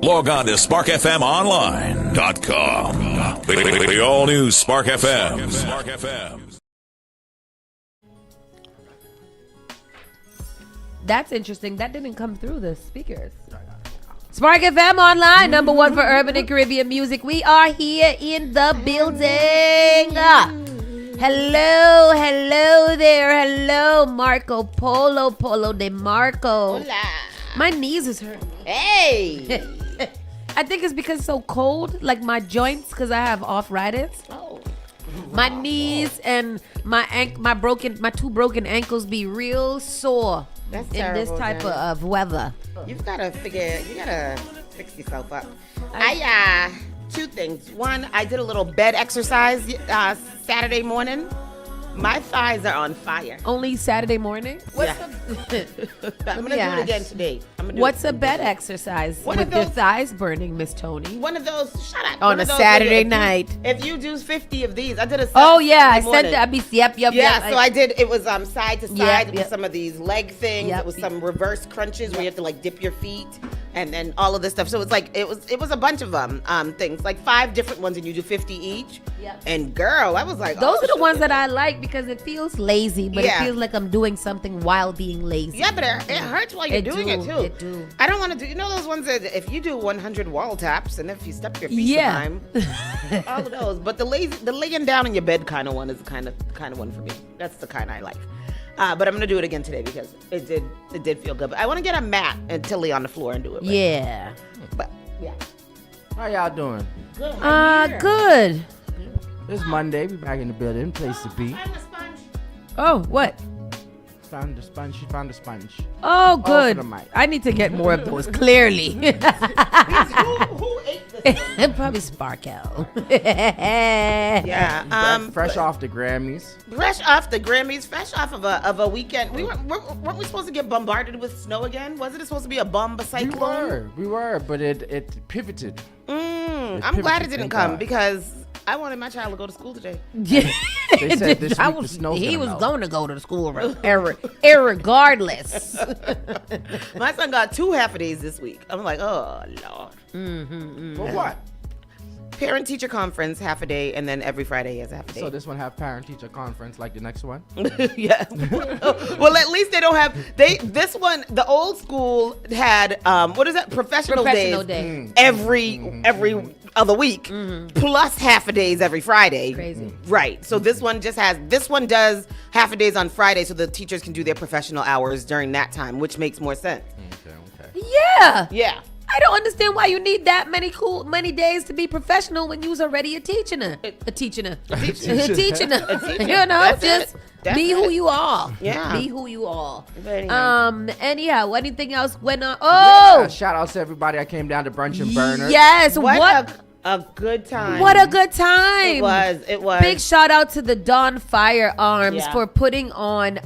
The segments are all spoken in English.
Log on to SparkFMOnline.com. The all-new Spark FM. Spark FM. That's interesting. That didn't come through the speakers. Spark FM Online, number one for urban and Caribbean music. We are here in the building. Hello there. Hello, Marco Polo de Marco. Hola. My knees is hurting. Hey. I think it's because it's so cold, like my joints, because I have arthritis. Oh. My knees and my two broken ankles be real sore. That's in terrible, this type Jen. of weather. You gotta fix yourself up. Two things. One, I did a little bed exercise Saturday morning. My thighs are on fire. Only Saturday morning? I'm gonna do it again today. What's a bed exercise with your thighs burning, Miss Tony? One of those. Shut up. On a Saturday night. If you do 50 of these, I did a. Oh yeah, I said that. Yep. Yeah, so I did. It was side to side with yep. some of these leg things. Yep. It was some reverse crunches where you have to like dip your feet and then all of this stuff. So it's like it was a bunch of things, like 5 different ones, and you do 50 each. Yep. And girl, I was like, those are the ones that I like because it feels lazy, but Yeah. it feels like I'm doing something while being lazy. Yeah, but it hurts while you're doing it too. It do. I don't want to do. You know those ones that if you do 100 wall taps and if you step your feet Yeah. time, all of those. But the laying down in your bed kind of one is the kind of one for me. That's the kind I like. But I'm gonna do it again today because it did feel good. But I want to get a mat and Tilly on the floor and do it. Yeah. But yeah. How y'all doing? Good. Good. It's Monday. We back in the building. Place to be. I'm a sponge. Oh, what? Found the sponge. She found the sponge. Oh, for good. the mic. I need to get more of those, clearly. Who ate this one? Probably Sparkle. Yeah. Fresh off the Grammys. Fresh off the Grammys, fresh off of a weekend. Weren't we supposed to get bombarded with snow again? Wasn't it supposed to be a bomb cyclone? We were, but it pivoted. I'm glad it didn't come because I wanted my child to go to school today. Yeah. They said this week the snow's he gonna was melt. going to go to the school irregardless. My son got 2 half-a-days this week. I'm like, oh, Lord. For what? Parent-teacher conference, half a day, and then every Friday he has a half a day. So this one have parent-teacher conference like the next one? Yeah. Well, at least they don't have, this one, the old school had, what is that? Professional days. Every other week, plus half-a-days every Friday. Crazy. Right. So this one does half-a-days on Friday so the teachers can do their professional hours during that time, which makes more sense. Okay. Yeah. Yeah. I don't understand why you need that many days to be professional when you's already a teaching her. You know, That's just it. be who you are. Yeah. Be who you are. Very Anyhow, anything else went on? Yeah, shout out to everybody. I came down to brunch and burner. Yes. What a good time. What a good time. It was. Big shout out to the Dawn Firearms Yeah. for putting on,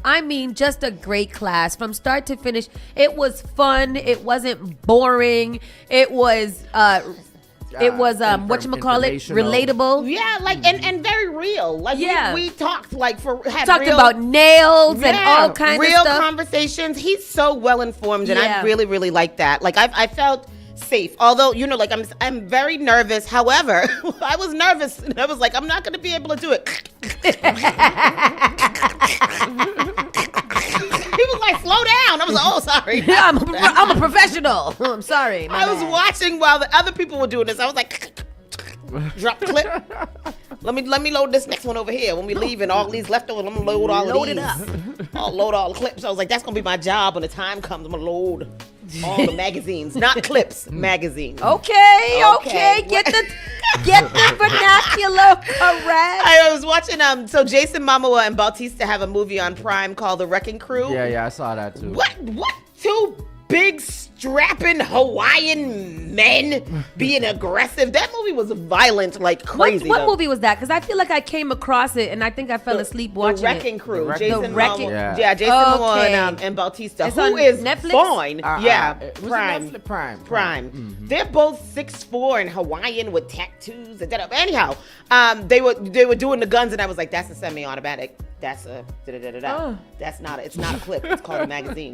just a great class from start to finish. It was fun. It wasn't boring. It was whatchamacallit, relatable. Yeah, like and very real. Like Yeah. we talked Talked about nails and all kinds of real stuff. conversations. He's so well informed, and Yeah. I really, really like that. Like I felt safe. Although, I'm very nervous. However, I was nervous and I was like, I'm not gonna be able to do it. He was like, slow down. I was like, oh, sorry. Yeah, I'm a professional. I'm sorry. I was watching while the other people were doing this. I was like, drop clip. Let me load this next one over here. When we leave and all these leftovers, I'm gonna load all of these. Load it up. I'll load all the clips. I was like, that's gonna be my job when the time comes. I'm gonna load all the magazines, not clips, magazines. Okay. Get the vernacular correct. I was watching so Jason Momoa and Bautista have a movie on Prime called The Wrecking Crew. Yeah, I saw that too. What 2 big strapping Hawaiian men being aggressive. That movie was violent like crazy. What movie was that? Because I feel like I came across it and I think I fell asleep watching The Wrecking Crew. Jason Momoa. Yeah, Jason Momoa and Bautista. It's who on is Netflix? fine. Prime. Prime. Mm-hmm. They're both 6'4" and Hawaiian with tattoos. Anyhow, they were doing the guns, and I was like, "That's a semi-automatic. That's a da-da-da-da-da. Oh. That's not. It's not a clip. It's called a magazine.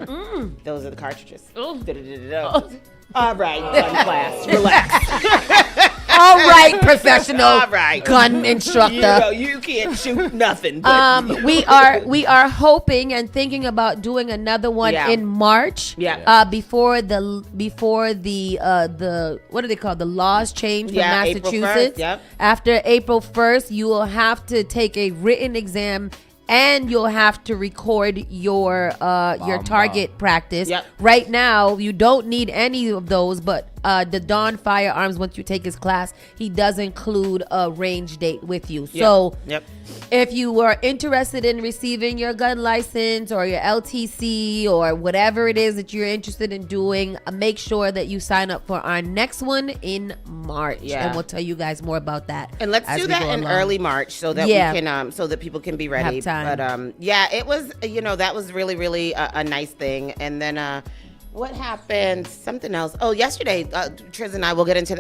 Those are the cartridges. Da-da-da-da-da. All right, gun class, relax. All right, professional All right. gun instructor. You can't shoot nothing. But We are hoping and thinking about doing another one in March. Yeah. Before the what do they call the laws change for April Massachusetts. 1st, yep. After April 1st, you will have to take a written exam. And you'll have to record your target practice. Yep. Right now, you don't need any of those, but the Dawn Firearms, once you take his class, he does include a range date with you. So if you are interested in receiving your gun license or your LTC or whatever it is that you're interested in doing, make sure that you sign up for our next one in March. Yeah. And we'll tell you guys more about that. And let's do that in early March so that we can so that people can be ready. Have time. But it was that was really really a nice thing. And then what happened? Something else. Oh, yesterday, Triz and I will get into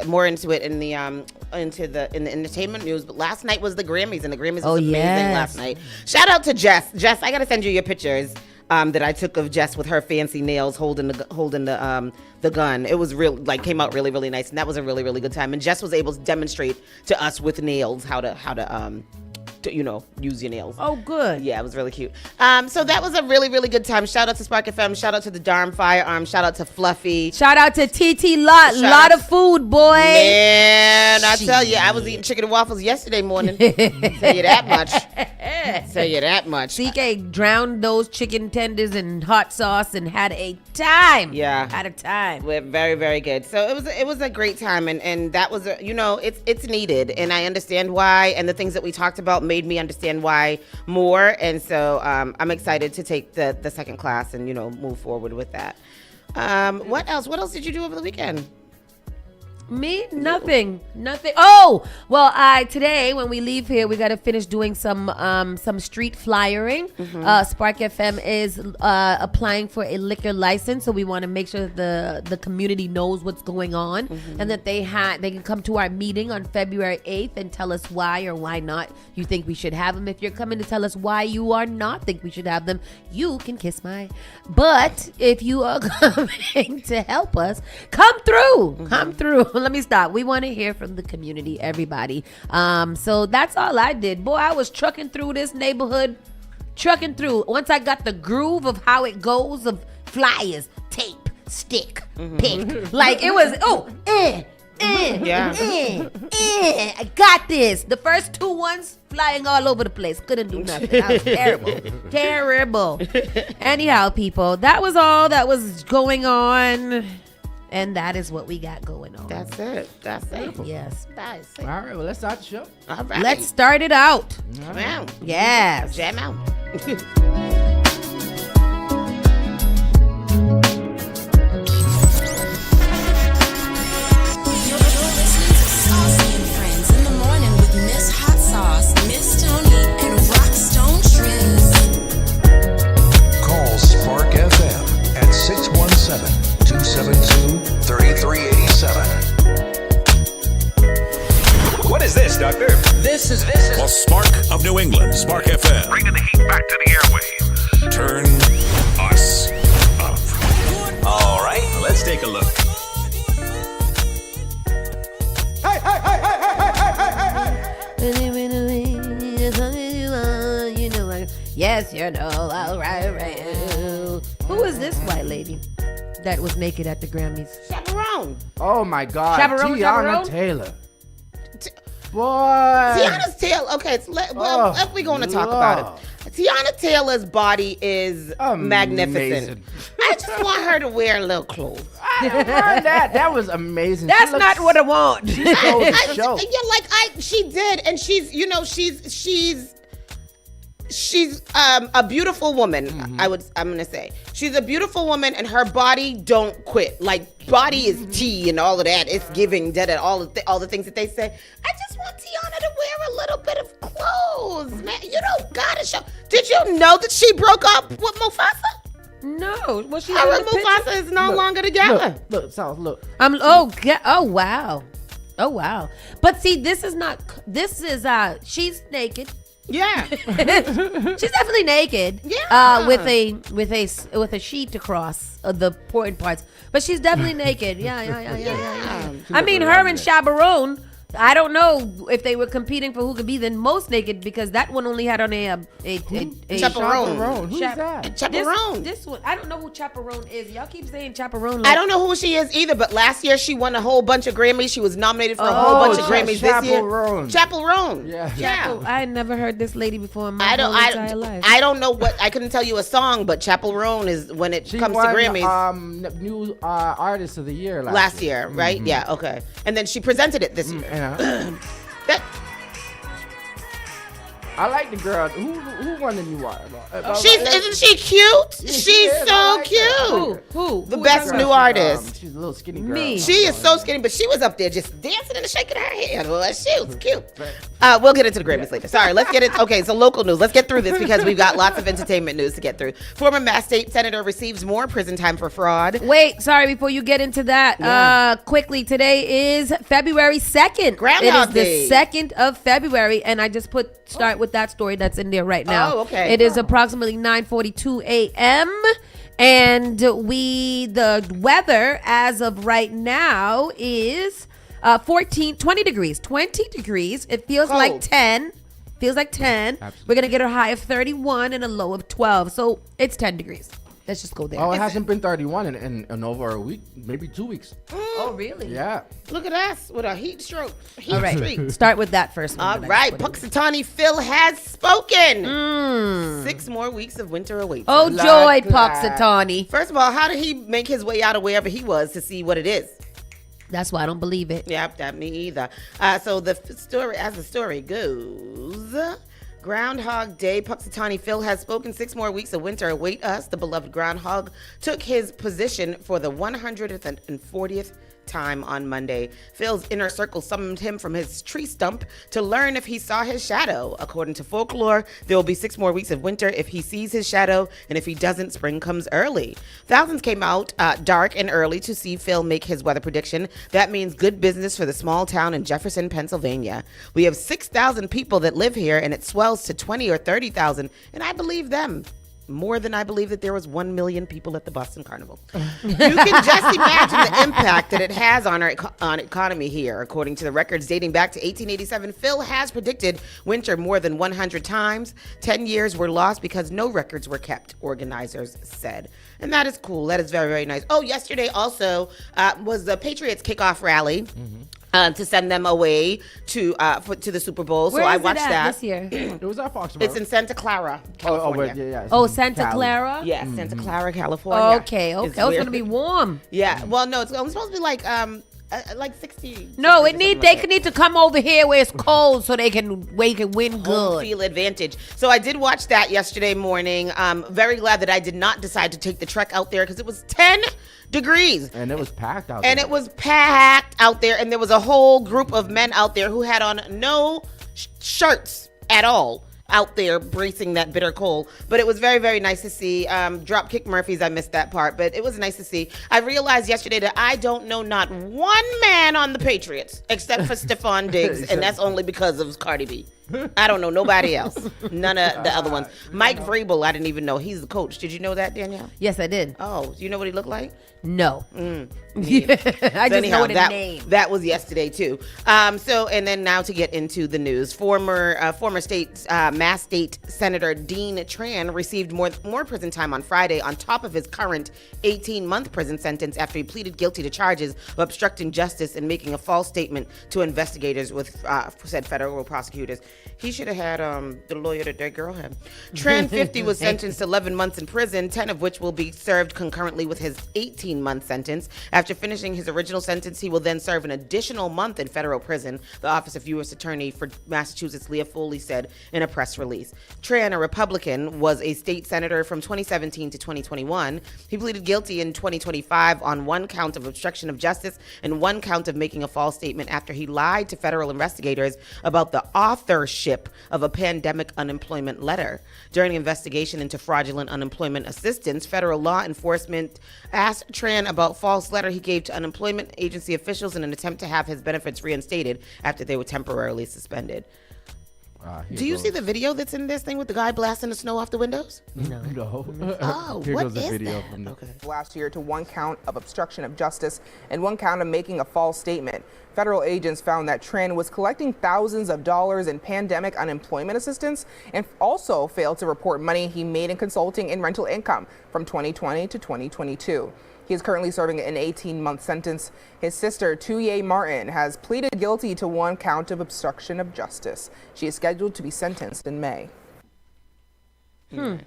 it in the entertainment news. But last night was the Grammys, and the Grammys was amazing last night. Shout out to Jess. Jess, I gotta send you your pictures that I took of Jess with her fancy nails holding the gun. It was came out really really nice, and that was a really really good time. And Jess was able to demonstrate to us with nails how to use your nails. Oh, good. Yeah, it was really cute. So that was a really, really good time. Shout out to Spark FM. Shout out to the Darn Firearms. Shout out to Fluffy. Shout out to TT Lot. Lot of food, boy. Man, I tell you, I was eating chicken and waffles yesterday morning. Tell you that much. CK drowned those chicken tenders in hot sauce and had a time. Yeah. Had a time. We're very, very good. So it was a great time, and that was it's needed, and I understand why, and the things that we talked about made me understand why more, and so I'm excited to take the second class and move forward with that. What else did you do over the weekend? Me? Nothing. Oh, well, today when we leave here, we got to finish doing some street flyering. Spark FM is applying for a liquor license, so we want to make sure that the community knows what's going on, and that they can come to our meeting on February 8th and tell us why or why not you think we should have them. If you're coming to tell us why you are not think we should have them, you can kiss my. But if you are coming to help us, come through. Come through. Let me stop. We want to hear from the community, everybody. So that's all I did. Boy, I was trucking through this neighborhood. Once I got the groove of how it goes, of flyers, tape, stick, pick. Like it was, I got this. The first two ones flying all over the place. Couldn't do nothing. That was terrible. Terrible. Anyhow, people, that was all that was going on. And that is what we got going on. That's it. Yes. Nice. All right, well, let's start the show. All right. Let's start it out. Jam out. Yes. Jam out. Saucy and Friends in the morning with Miss Hot Sauce, Miss Tony, and Rockstone Triz. Call Spark FM at 617-272-3387. What is this, Doctor? This is Well, Spark of New England, Spark FM. Bringing the heat back to the airwaves. Turn us up. All right, let's take a look. Yes, all right. Who is this white lady that was naked at the Grammys? Chaperone. Oh my God, Chaperone? Tiana Taylor. Boy. Tiana's Taylor. Okay, if we're going to talk about it, Tiana Taylor's body is magnificent. I just want her to wear a little clothes. That was amazing. That's not what I want. She stole the show. She did, and she's she's a beautiful woman. I'm gonna say she's a beautiful woman, and her body don't quit. Like body is tea and all of that. It's giving dead at all the things that they say. I just want Tiana to wear a little bit of clothes, man. You don't gotta show. Did you know that she broke up with Mufasa? No, well, she Her and Mufasa is no longer together. Look, South, look. Oh wow. Oh wow. But see, this is she's naked. Yeah. She's definitely naked. Yeah. With a sheet across the important parts. But she's definitely naked. Yeah. I mean, her and Chaperone, I don't know if they were competing for who could be the most naked, because that one only had on a Chaperone. Who's that? Chaperone. This one, I don't know who Chaperone is. Y'all keep saying Chaperone. I don't know who she is either, but last year she won a whole bunch of Grammys. She was nominated for a whole bunch of Grammys this year. Chaperone. Yeah. I had never heard this lady before in my whole entire life. I don't know I couldn't tell you a song, but Chaperone is when it comes to Grammys. New Artist of the Year last year, right? Mm-hmm. Yeah, okay. And then she presented it this year. I like the girl. Who won the new one? Isn't she cute? Yeah, she's so cute. Who? The best new artist. She's a little skinny girl. Me. She is so skinny, but she was up there just dancing and shaking her head. Well, she was cute. We'll get into the Grammys later. Sorry, let's get it. Okay, so local news. Let's get through this because we've got lots of entertainment news to get through. Former Mass State Senator receives more prison time for fraud. Wait, sorry, before you get into that, quickly, today is February 2nd. Groundhog Day. It is the 2nd of February, and I just start with that story that's in there right now. Oh, okay. It is approximately 9:42 a.m. And the weather as of right now is 20 degrees. 20 degrees. It feels Cold. like 10. Feels like 10. Absolutely. We're going to get a high of 31 and a low of 12. So it's 10 degrees. Let's just go there. Oh, it hasn't been 31 in over a week, maybe 2 weeks. Oh, really? Yeah. Look at us with a heat stroke. All right. Start with that first one. All right. Puxatawny Phil has spoken. 6 more weeks of winter awaits. Oh, joy, Puxatawny. First of all, how did he make his way out of wherever he was to see what it is? That's why I don't believe it. Yep, that me either. So the story goes, Groundhog Day, Puxatawny Phil has spoken. 6 more weeks of winter await us. The beloved groundhog took his position for the 140th time on Monday. Phil's inner circle summoned him from his tree stump to learn if he saw his shadow. According to folklore, there will be 6 more weeks of winter if he sees his shadow, and if he doesn't, spring comes early. Thousands came out dark and early to see Phil make his weather prediction. That means good business for the small town in Jefferson, Pennsylvania. We have 6,000 people that live here, and it swells to 20 or 30,000, and I believe them. More than I believe that there was 1 million people at the Boston Carnival. You can just imagine the impact that it has on our economy here. According to the records dating back to 1887, Phil has predicted winter more than 100 times. 10 years were lost because no records were kept, organizers said. And that is cool. That is very, very nice. Oh, yesterday also was the Patriots kickoff rally. To send them away to the Super Bowl. Where so is I watched it at that. This year? It was at Foxborough. It's in Santa Clara, California. Santa Clara? Yeah, Santa Clara, California. Okay. Oh, it's going to be warm. Yeah. Well, no, it's supposed to be like 60. No, they need to come over here where it's cold so they can win good. Home field advantage. So I did watch that yesterday morning. Very glad that I did not decide to take the trek out there because it was 10 degrees. And it was packed out there. And it was packed out there. And there was a whole group of men out there who had on no shirts at all out there bracing that bitter cold. But it was very, very nice to see. Dropkick Murphys, I missed that part, but it was nice to see. I realized yesterday that I don't know not one man on the Patriots except for Stephon Diggs, and that's only because of Cardi B. I don't know nobody else. None of the other ones. Mike Vrabel, I didn't even know. He's the coach. Did you know that, Danielle? Yes, I did. Oh, do you know what he looked like? No. I just know the name. That was yesterday too. And then now to get into the news, former Mass State Senator Dean Tran received more prison time on Friday on top of his current 18-month prison sentence after he pleaded guilty to charges of obstructing justice and making a false statement to investigators with said federal prosecutors. He should have had the lawyer that girl had. Tran, 50, was sentenced to 11 months in prison, 10 of which will be served concurrently with his 18 18-month sentence. After finishing his original sentence, he will then serve an additional month in federal prison, the Office of U.S. Attorney for Massachusetts, Leah Foley, said in a press release. Tran, a Republican, was a state senator from 2017 to 2021. He pleaded guilty in 2025 on one count of obstruction of justice and one count of making a false statement after he lied to federal investigators about the authorship of a pandemic unemployment letter. During an investigation into fraudulent unemployment assistance, federal law enforcement asked Tran about false letter he gave to unemployment agency officials in an attempt to have his benefits reinstated after they were temporarily suspended. Do you see the video that's in this thing with the guy blasting the snow off the windows? No. Oh, Here what goes the is video that? from the Last year to one count of obstruction of justice and one count of making a false statement. Federal agents found that Tran was collecting thousands of dollars in pandemic unemployment assistance and also failed to report money he made in consulting and rental income from 2020 to 2022. He is currently serving an 18-month sentence. His sister, Tuye Martin, has pleaded guilty to one count of obstruction of justice. She is scheduled to be sentenced in May. Good.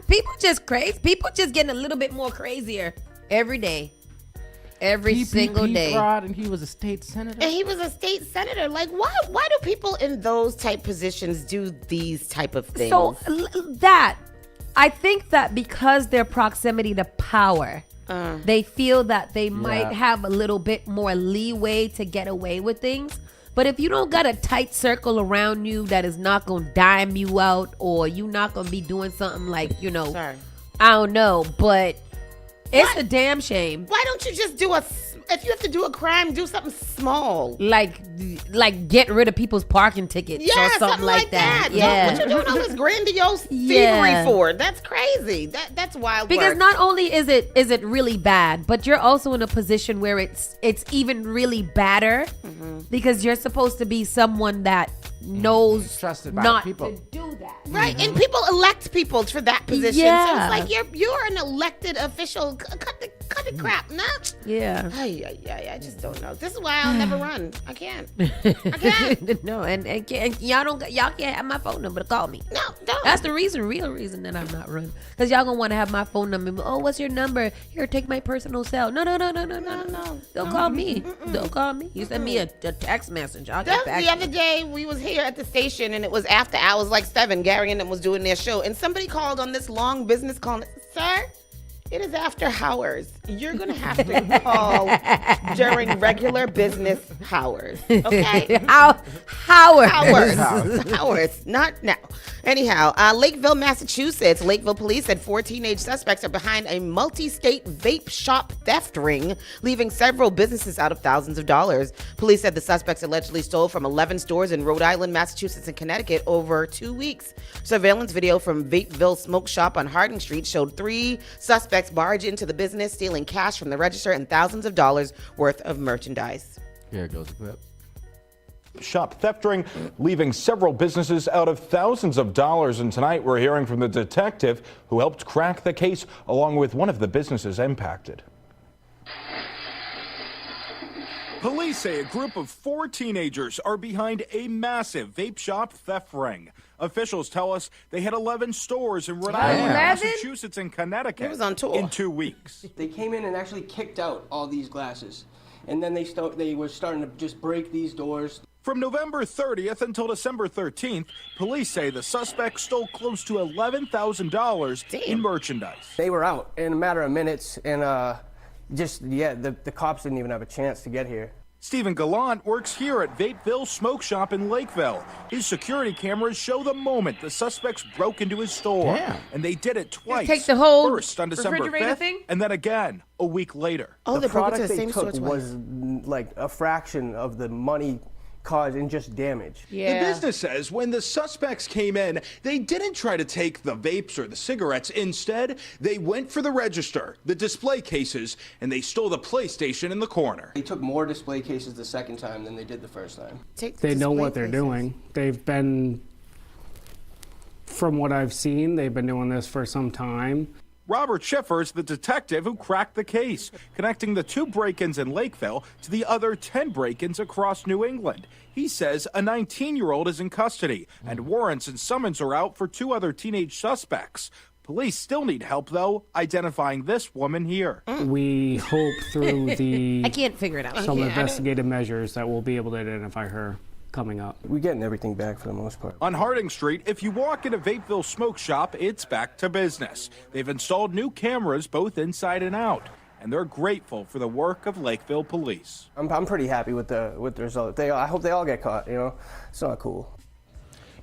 People just crazy. People just getting a little bit more crazier every day. Every single day. Fraud, and he was a state senator. And he was a state senator. Like, why do people in those type positions do these type of things? So I think that because their proximity to power, they feel that they might have a little bit more leeway to get away with things. But if you don't got a tight circle around you that is not going to dime you out, or you not going to be doing something like, I don't know, but it's a damn shame. Why don't you just if you have to do a crime, do something small. Like get rid of people's parking tickets or something like that. Yeah. What you doing all this grandiose thievery for? That's crazy. That's wild because work. not only is it really bad, but you're also in a position where it's even really badder because you're supposed to be someone that knows Trusted by not people. to do that. Right, and people elect people for that position. Yeah. So it's like you're an elected official. Cut the crap. Nah. Yeah. I just don't know. This is why I'll never run. I can't. I can't. No, and y'all can't have my phone number to call me. No, don't. That's the real reason that I'm not running. Because y'all gonna want to have my phone number. Oh, what's your number? Here, take my personal cell. No. Don't call me. Don't call me. You send me a text message. I'll get back. The other day we was here at the station and it was after hours, like 7. Gary and them was doing their show, and somebody called on this long business call and said, "Sir, it is after hours. You're going to have to call during regular business hours." Okay? Hours. Not now. Anyhow, Lakeville, Massachusetts. Lakeville police said 4 teenage suspects are behind a multi-state vape shop theft ring, leaving several businesses out of thousands of dollars. Police said the suspects allegedly stole from 11 stores in Rhode Island, Massachusetts, and Connecticut over 2 weeks. Surveillance video from Vapeville Smoke Shop on Harding Street showed 3 suspects barge into the business, stealing cash from the register and thousands of dollars worth of merchandise. Here goes the clip. Shop theft ring, leaving several businesses out of thousands of dollars. And tonight we're hearing from the detective who helped crack the case, along with one of the businesses impacted. Police say a group of 4 teenagers are behind a massive vape shop theft ring. Officials tell us they had 11 stores in Rhode Island, Massachusetts, and Connecticut. It was on tour. In 2 weeks. They came in and actually kicked out all these glasses. And then they were starting to just break these doors. From November 30th until December 13th, police say the suspects stole close to $11,000 in merchandise. They were out in a matter of minutes, and the cops didn't even have a chance to get here. Stephen Gallant works here at Vapeville Smoke Shop in Lakeville. His security cameras show the moment the suspects broke into his store. Damn. And they did it twice. Take the whole First on December refrigerator 5th, thing? and then again a week later. Oh, The they broke into product the they same store took twice. was like a fraction of the money caused in just damage. The business says when the suspects came in, they didn't try to take the vapes or the cigarettes. Instead, they went for the register, the display cases, and they stole the PlayStation in the corner. They took more display cases the second time than they did the first time. They know what they're doing. They've been, from what I've seen, they've been doing this for some time. Robert Schiffer is the detective who cracked the case, connecting the 2 break-ins in Lakeville to the other 10 break-ins across New England. He says a 19-year-old is in custody, and warrants and summons are out for 2 other teenage suspects. Police still need help, though, identifying this woman here. We hope through the I can't figure it out. some investigative measures that we'll be able to identify her coming up. We're getting everything back for the most part. On Harding Street, if you walk in a Vapeville smoke shop, it's back to business. They've installed new cameras both inside and out, and they're grateful for the work of Lakeville Police. I'm pretty happy with the result. I hope they all get caught, It's not cool.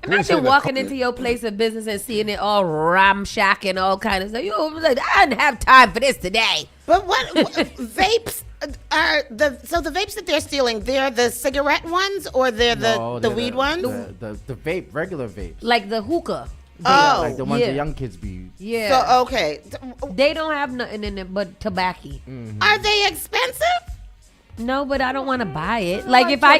Imagine walking into your place of business and seeing it all ramshack and all kind of stuff. You know, like, I didn't have time for this today. But what vapes are the vapes that they're stealing? They're the cigarette ones or they're the weed ones? The vape, regular vapes. Like the hookah. Like the ones yeah. the young kids be. Yeah. So okay, They don't have nothing in it but tobacco. are they expensive? No, but I don't want to buy it. Like if I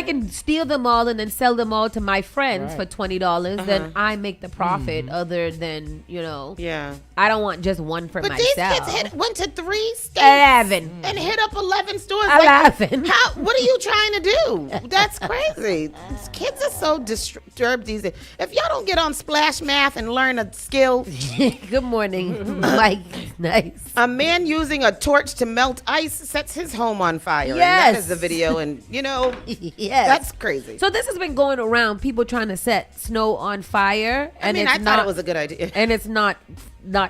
can steal them all and then sell them all to my friends for $20, then I make the profit. Other than Yeah. I don't want just one for But myself. these kids went to 3 states 11. and hit up 11 stores. 11. What are you trying to do? That's crazy. These kids are so disturbed these days. If y'all don't get on Splash Math and learn a skill. Good morning, Mike. Nice. A man using a torch to melt ice sets his home on fire. And Yes. that is the video, and Yes. that's crazy. So this has been going around, people trying to set snow on fire. And I thought it was a good idea. And it's not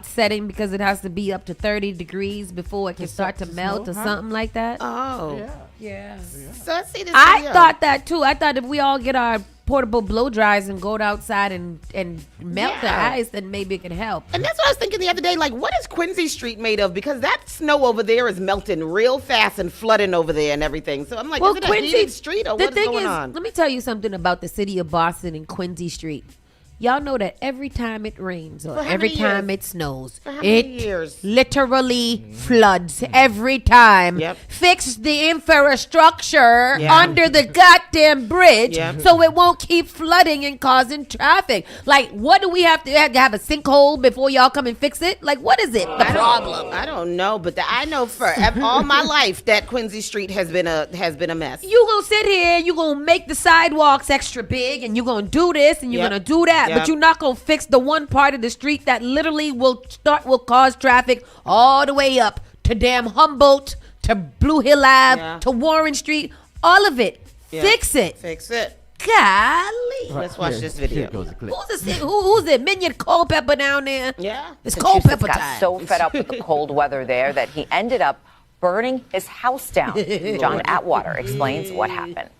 setting because it has to be up to 30 degrees before it can start to melt or something like that. Oh. Yeah. So let's see this I video. thought that too. I thought if we all get our portable blow dries and go outside and melt the ice, then maybe it can help. And that's what I was thinking the other day. Like, what is Quincy Street made of? Because that snow over there is melting real fast and flooding over there and everything. So I'm like, is it a heated street or what's going on? Let me tell you something about the city of Boston and Quincy Street. Y'all know that every time it rains or every time it snows, it literally floods every time. Fix the infrastructure under the goddamn bridge so it won't keep flooding and causing traffic. Like, what do we have to have a sinkhole before y'all come and fix it? Like, what is it? The problem? I don't know, but I know for all my life that Quincy Street has been a mess. You gonna sit here, you gonna make the sidewalks extra big, and you gonna do this and you're gonna do that. But you're not gonna fix the one part of the street that literally will cause traffic all the way up to damn Humboldt, to Blue Hill Ave, to Warren Street, all of it. Fix it. Fix it. Golly. Let's watch this video. Who's it? Minion Culpepper down there? Yeah. It's Culpepper got time. so fed up with the cold weather there that he ended up burning his house down. John Atwater explains what happened.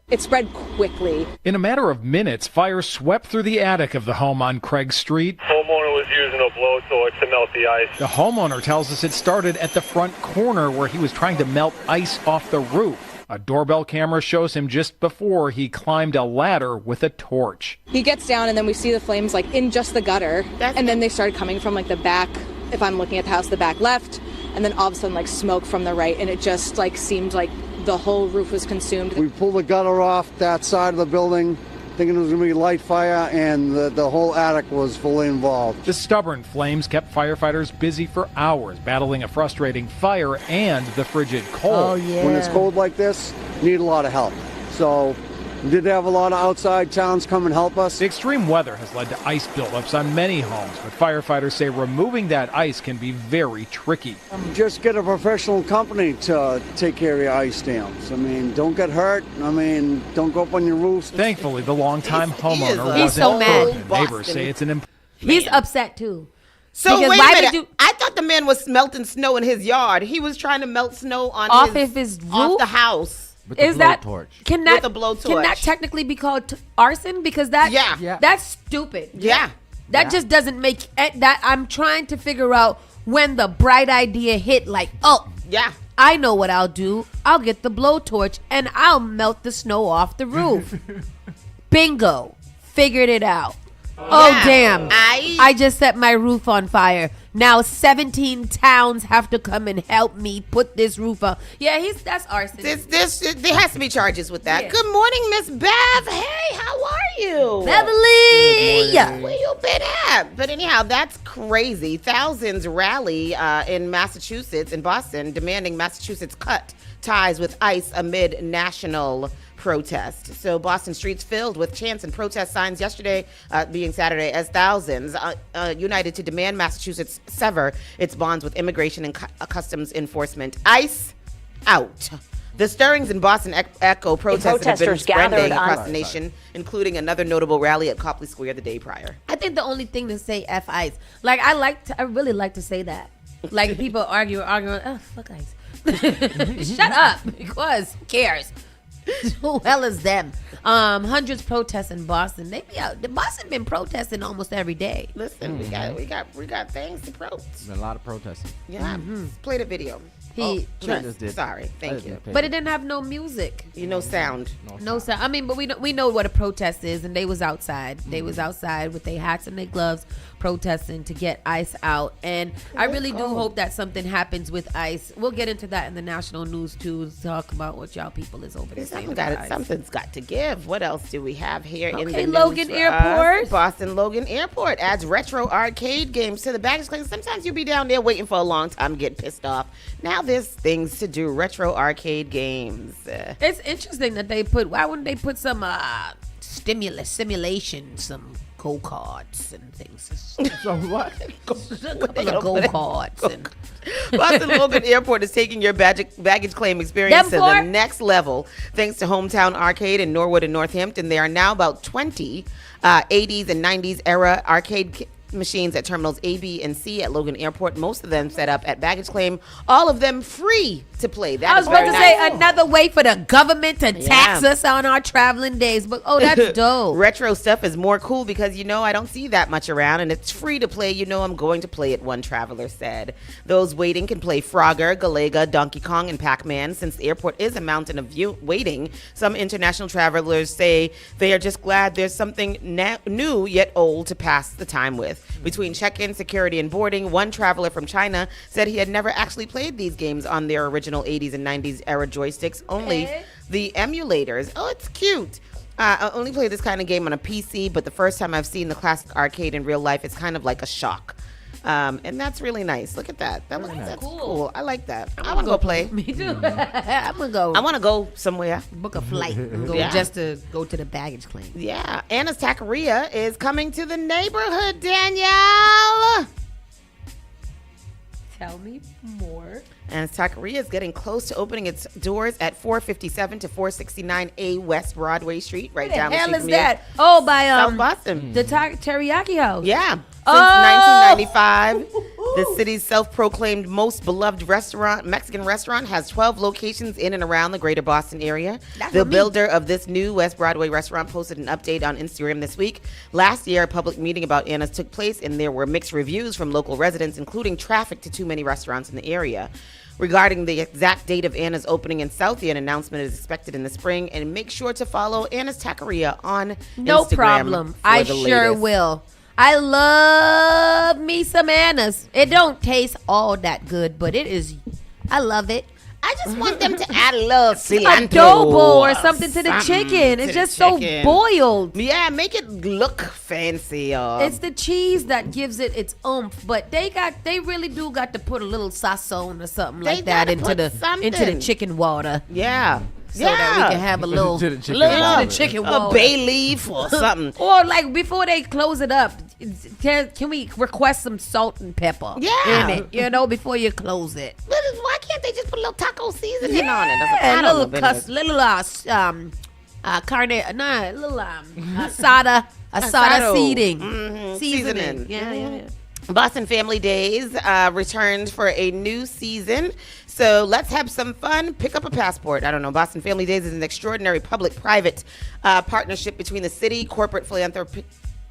It spread quickly. In a matter of minutes, fire swept through the attic of the home on Craig Street. Homeowner was using a blowtorch to melt the ice. The homeowner tells us it started at the front corner where he was trying to melt ice off the roof. A doorbell camera shows him just before he climbed a ladder with a torch. He gets down and then we see the flames like in just the gutter. And then they started coming from like the back, if I'm looking at the house, the back left. And then all of a sudden like smoke from the right. And it just like seemed like the whole roof was consumed. We pulled the gutter off that side of the building, thinking it was going to be light fire, and the whole attic was fully involved. The stubborn flames kept firefighters busy for hours, battling a frustrating fire and the frigid cold. Oh, yeah. When it's cold like this, you need a lot of help. So we did have a lot of outside towns come and help us. The extreme weather has led to ice buildups on many homes, but firefighters say removing that ice can be very tricky. Just get a professional company to take care of your ice dams. I mean, don't get hurt. I mean, don't go up on your roofs. Thankfully, the longtime homeowner He's so wasn't mad. hurt. Neighbors say it's an He's upset too. So Because wait why a did minute. I thought the man was melting snow in his yard. He was trying to melt snow on off his roof? off the house. Is that can that With a blowtorch. Can that technically be called arson? Because that's stupid. Yeah. That just doesn't make that. I'm trying to figure out when the bright idea hit. Like, I know what I'll do. I'll get the blowtorch and I'll melt the snow off the roof. Bingo, figured it out. Oh damn! I just set my roof on fire. Now 17 towns have to come and help me put this roof up. Yeah, that's arson. There has to be charges with that. Good morning, Miss Bev. Hey, how are you? Beverly! Where you been at? But anyhow, that's crazy. Thousands rally in Massachusetts, in Boston, demanding Massachusetts cut ties with ICE amid national protest. So Boston streets filled with chants and protest signs yesterday, being Saturday, as thousands united to demand Massachusetts sever its bonds with immigration and customs enforcement. ICE out. The stirrings in Boston echo protests that have been spreading across the nation, including another notable rally at Copley Square the day prior. I think the only thing to say F ICE. Like, I really like to say that. Like, people arguing, oh, fuck ICE. Shut up, because who cares? Who hell is them? Hundreds protests in Boston. They be out. Boston been protesting almost every day. Listen, we got things to protest. Been a lot of protesting. Yeah, play the video. Sorry, thank you. But it didn't have no music. No sound. No sound. I mean, but we know what a protest is, and they was outside. They was outside with their hats and their gloves protesting to get ICE out. And I really do hope that something happens with ICE. We'll get into that in the national news too. Talk about what y'all people is over there saying. Something's got to give. What else do we have here in the news? Logan Airport. Boston Logan Airport adds retro arcade games to the baggage claim. Sometimes you'll be down there waiting for a long time, get pissed off. Now there's things to do. Retro arcade games. It's interesting that they put. Why wouldn't they put some simulation, some go-karts and things? Some what? Go-karts. And Boston Logan Airport is taking your baggage claim experience to the next level thanks to Hometown Arcade in Norwood and Northampton. There are now about 20 80s and 90s era arcade machines at terminals A, B, and C at Logan Airport. Most of them set up at baggage claim. All of them free to play. I was about to say another way for the government to tax us on our traveling days. But that's dope. Retro stuff is more cool because I don't see that much around, and it's free to play. I'm going to play it. One traveler said. Those waiting can play Frogger, Galaga, Donkey Kong, and Pac-Man. Since the airport is a mountain of waiting, some international travelers say they are just glad there's something new yet old to pass the time with. Between check-in, security, and boarding, one traveler from China said he had never actually played these games on their original 80s and 90s era joysticks, only the emulators. Oh, it's cute. I only played this kind of game on a PC, but the first time I've seen the classic arcade in real life, it's kind of like a shock. And that's really nice. Look at that. That's cool. I like that. I want to go play. Me too. I'm going to go. I want to go somewhere. Book a flight and go just to go to the baggage claim. Yeah. Anna's Taqueria is coming to the neighborhood, Danielle. Tell me more. And Taqueria is getting close to opening its doors at 457 to 469A West Broadway Street, right down the street. What the hell is that? Oh, by South Boston. The Teriyaki House. Yeah. Since 1995, the city's self-proclaimed most beloved Mexican restaurant, has 12 locations in and around the greater Boston area. The builder of this new West Broadway restaurant posted an update on Instagram this week. Last year, a public meeting about Anna's took place, and there were mixed reviews from local residents, including traffic to too many restaurants in the area. Regarding the exact date of Anna's opening in Saucy, an announcement is expected in the spring. And make sure to follow Anna's Taqueria on No Instagram. Problem. I sure will. I love me some Anna's. It don't taste all that good, but I love it. I just want them to add a little cilantro. Adobo or something to the chicken. It's just so boiled. Yeah, make it look fancy. It's the cheese that gives it its oomph, but they really do got to put a little sazon or something like that into the chicken water. Yeah. So that we can have a little chicken water. A bay leaf or something. Or like before they close it up, can we request some salt and pepper in it, before you close it? Why can't they just put a little taco seasoning on it? Asada seasoning. Mm-hmm. Seasoning. Yeah. Boston Family Days returned for a new season. So let's have some fun. Pick up a passport. I don't know. Boston Family Days is an extraordinary public-private partnership between the city, corporate philanthropy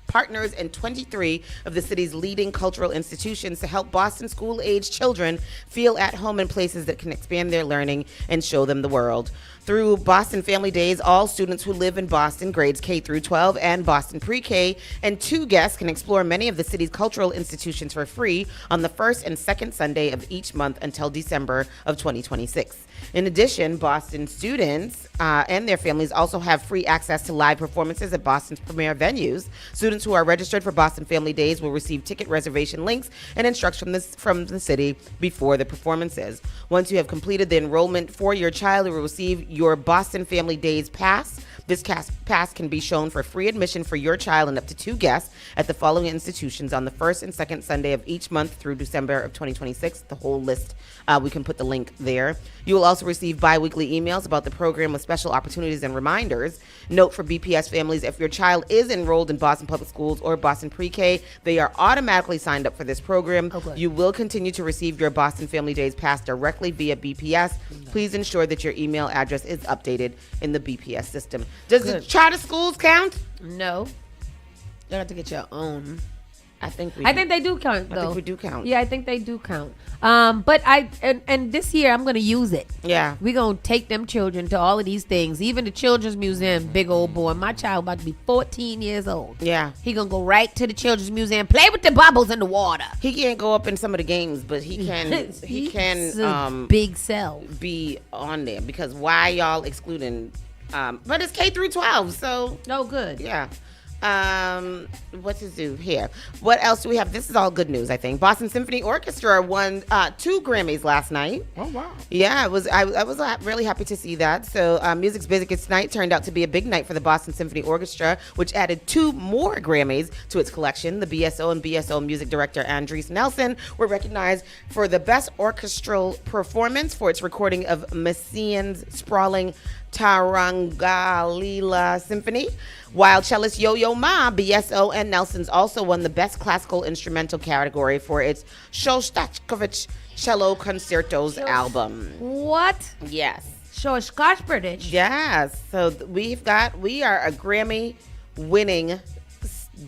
partners, and 23 of the city's leading cultural institutions to help Boston school-age children feel at home in places that can expand their learning and show them the world. Through Boston Family Days, all students who live in Boston, grades K through 12, and Boston Pre-K, and 2 guests can explore many of the city's cultural institutions for free on the first and second Sunday of each month until December of 2026. In addition, Boston students and their families also have free access to live performances at Boston's premier venues. Students who are registered for Boston Family Days will receive ticket reservation links and instructions from the city before the performances. Once you have completed the enrollment for your child, you will receive your Boston Family Days pass. This pass can be shown for free admission for your child and up to 2 guests at the following institutions on the first and second Sunday of each month through December of 2026. The whole list, we can put the link there. You will also receive bi-weekly emails about the program with special opportunities and reminders. Note for BPS families, if your child is enrolled in Boston Public Schools or Boston Pre-K, they are automatically signed up for this program. Okay. You will continue to receive your Boston Family Days pass directly via BPS. Please ensure that your email address is updated in the BPS system. Does the charter schools count? No. You have to get your own. I think they do count, though. I think we do count. Yeah, I think they do count. But and this year I'm gonna use it. Yeah. We're gonna take them children to all of these things. Even the Children's Museum, big old boy. My child about to be 14 years old. Yeah. He gonna go right to the Children's Museum, play with the bubbles in the water. He can't go up in some of the games, but he can he can big cell be on there, because why y'all excluding but it's K through 12, so no good. Yeah. What to do here? What else do we have? This is all good news, I think. Boston Symphony Orchestra won 2 Grammys last night. Oh wow! Yeah, I was really happy to see that. So, Music's Biggest Night turned out to be a big night for the Boston Symphony Orchestra, which added 2 more Grammys to its collection. The BSO and BSO music director Andres Nelson were recognized for the best orchestral performance for its recording of Messiaen's sprawling Tarangalila Symphony, while cellist Yo-Yo Ma, BSO, and Nelson's also won the Best Classical Instrumental category for its Shostakovich Cello Concertos album. What? Yes. Shostakovich. Yes. So we are a Grammy-winning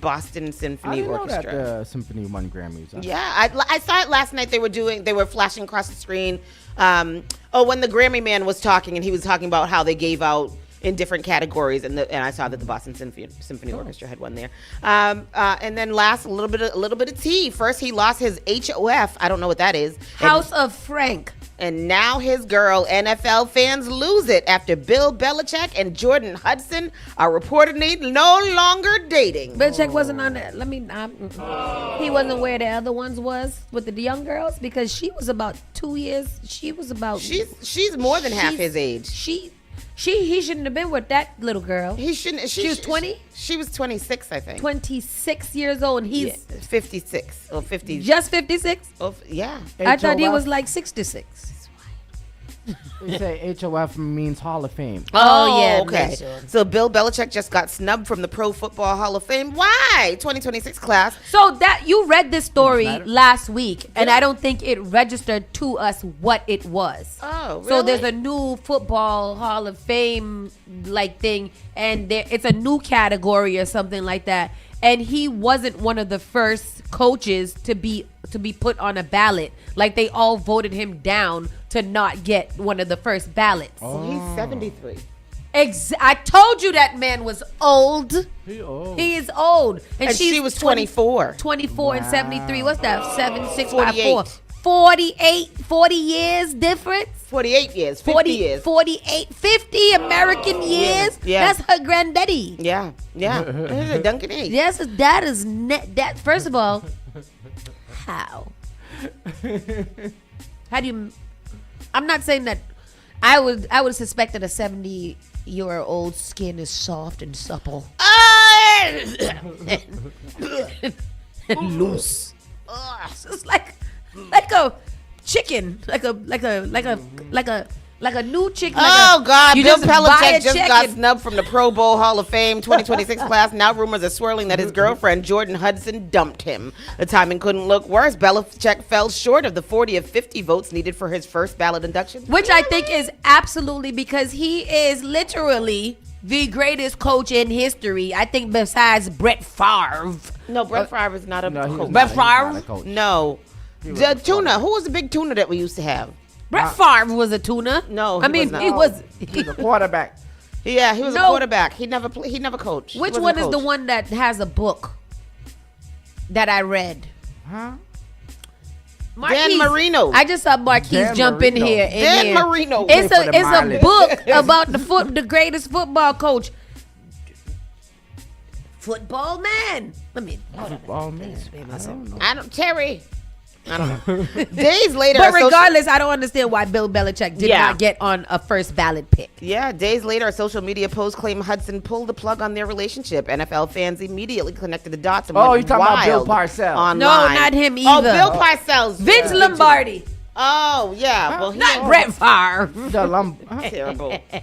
Boston Symphony Orchestra. I didn't know that the symphony won Grammys. Yeah, I saw it last night. They were flashing across the screen. When the Grammy man was talking, and he was talking about how they gave out in different categories, and I saw that the Boston Symphony Orchestra had one there. And then last, a little bit of tea. First, he lost his HOF. I don't know what that is. House of Frank. And now his girl, NFL fans lose it after Bill Belichick and Jordan Hudson are reportedly no longer dating. Belichick wasn't on that. He wasn't where the other ones was with the young girls, because she was about 2 years. She was about. She's more than half his age. He shouldn't have been with that little girl. He shouldn't. She was 20. She was 26, I think. 26 years old, and he's 56 or 50. Just 56. Oh, yeah. I thought he was like 66. They say HOF means Hall of Fame. Oh, yeah. Okay. So Bill Belichick just got snubbed from the Pro Football Hall of Fame. Why? 2026 class. So that you read this story last week, and I don't think it registered to us what it was. Oh, really? So there's a new Football Hall of Fame like thing, and it's a new category or something like that. And he wasn't one of the first coaches to be put on a ballot. Like, they all voted him down to not get one of the first ballots. Oh. He's 73. I told you that man was old. He is old. And she was 24. 24 and 73. What's that? 7, 6, 5, 4. 40 years difference. 48 years. 50 years. 48, 50 American years. Yeah. That's her granddaddy. Yeah. That's a Duncan age. Yes, that is that. First of all, how do you? I'm not saying that. I would suspect that a 70-year-old skin is soft and supple and loose. It's just like a chicken, like a new chicken. God! Bill Belichick just got snubbed from the Pro Bowl Hall of Fame 2026 class. Now rumors are swirling that his girlfriend Jordan Hudson dumped him. The timing couldn't look worse. Belichick fell short of the 40 of 50 votes needed for his first ballot induction, which I think is absolutely, because he is literally the greatest coach in history. I think besides Brett Favre. No, Brett Favre is not a coach. Brett Favre? No. The tuna. Who was the big tuna that we used to have? Brett Favre was a tuna. No, I mean, he was a quarterback. Yeah, he was a quarterback. He never coached. Which one is the one that has a book that I read? Huh? Dan Marino. I just saw Marquise jump in here. Dan Marino. It's a book about the greatest football coach. Football man. Let me. Football man. Terry. I don't know. Days later. But regardless, I don't understand why Bill Belichick did not get on a first ballot pick. Yeah, days later, a social media post claimed Hudson pulled the plug on their relationship. NFL fans immediately connected the dots and went you're talking about Bill Parcells. Online. No, not him either. Oh, Bill Parcells. Vince Lombardi. Oh, yeah. Well, not Brett Favre.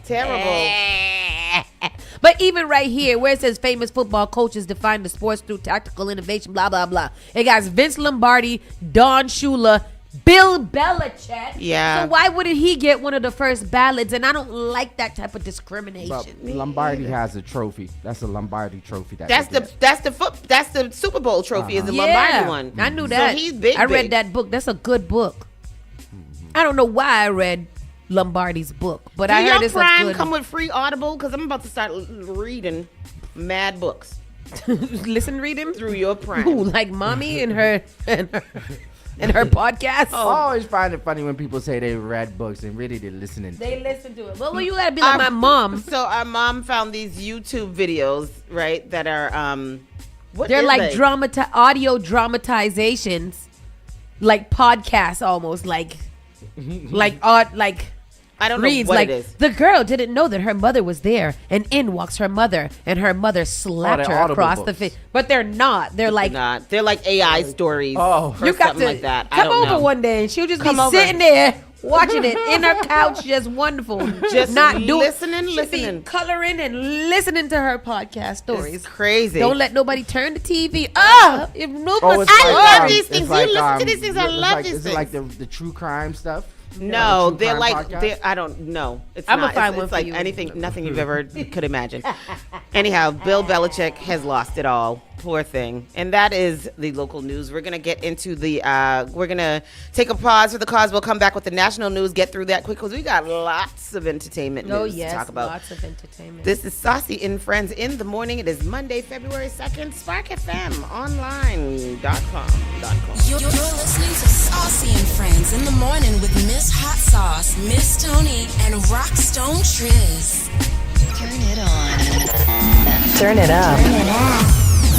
Terrible. But even right here, where it says famous football coaches define the sports through tactical innovation, blah, blah, blah. It got Vince Lombardi, Don Shula, Bill Belichick. Yeah. So why wouldn't he get one of the first ballots? And I don't like that type of discrimination. But Lombardi has a trophy. That's a Lombardi trophy. That's the Super Bowl trophy is the Lombardi one. I knew that. So he's big. I read that book. That's a good book. I don't know why I read Lombardi's book, but I heard it's a good. Come with free Audible because I'm about to start reading mad books. Reading through your Prime. Ooh, like mommy and her podcast. I always find it funny when people say they read books and really they're listening. They listen to it. Well, you gotta be like my mom. So our mom found these YouTube videos, right? That are they're like audio dramatizations, like podcasts almost, like I don't reads, know what like, it is. The girl didn't know that her mother was there, and in walks her mother, and her mother slapped her across the face. But they're not. They're like not. They're like AI stories. Oh, or you got something to like that. Come over one day, and she'll just be sitting there watching it in her couch, just wonderful, just not listening, coloring and listening to her podcast stories. It's crazy. Don't let nobody turn the TV up. I love these things. You listen to these things. I love these things. Is it like the true crime stuff? No, they're like I don't know. I'm gonna find one it's for like you. nothing you've ever could imagine. Anyhow, Bill Belichick has lost it all. Poor thing. And that is the local news. We're gonna get into we're gonna take a pause for the cause. We'll come back with the national news. Get through that quick because we got lots of entertainment news to talk about. Lots of entertainment. This is Saucy and Friends in the morning. It is Monday, February 2nd. SparkFMOnline.com. You're listening to Saucy and Friends in the morning with Miss Hot Sauce, Miss Tony, and Rockstone Triz. Turn it on. Turn it up. Turn it up.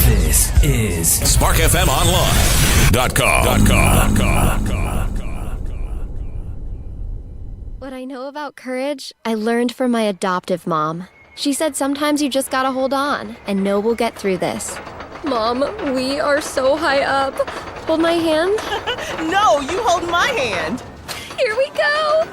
This is SparkFMOnline.com. What I know about courage, I learned from my adoptive mom. She said sometimes you just gotta hold on and know we'll get through this. Mom, we are so high up. Hold my hand. No, you hold my hand. Here we go.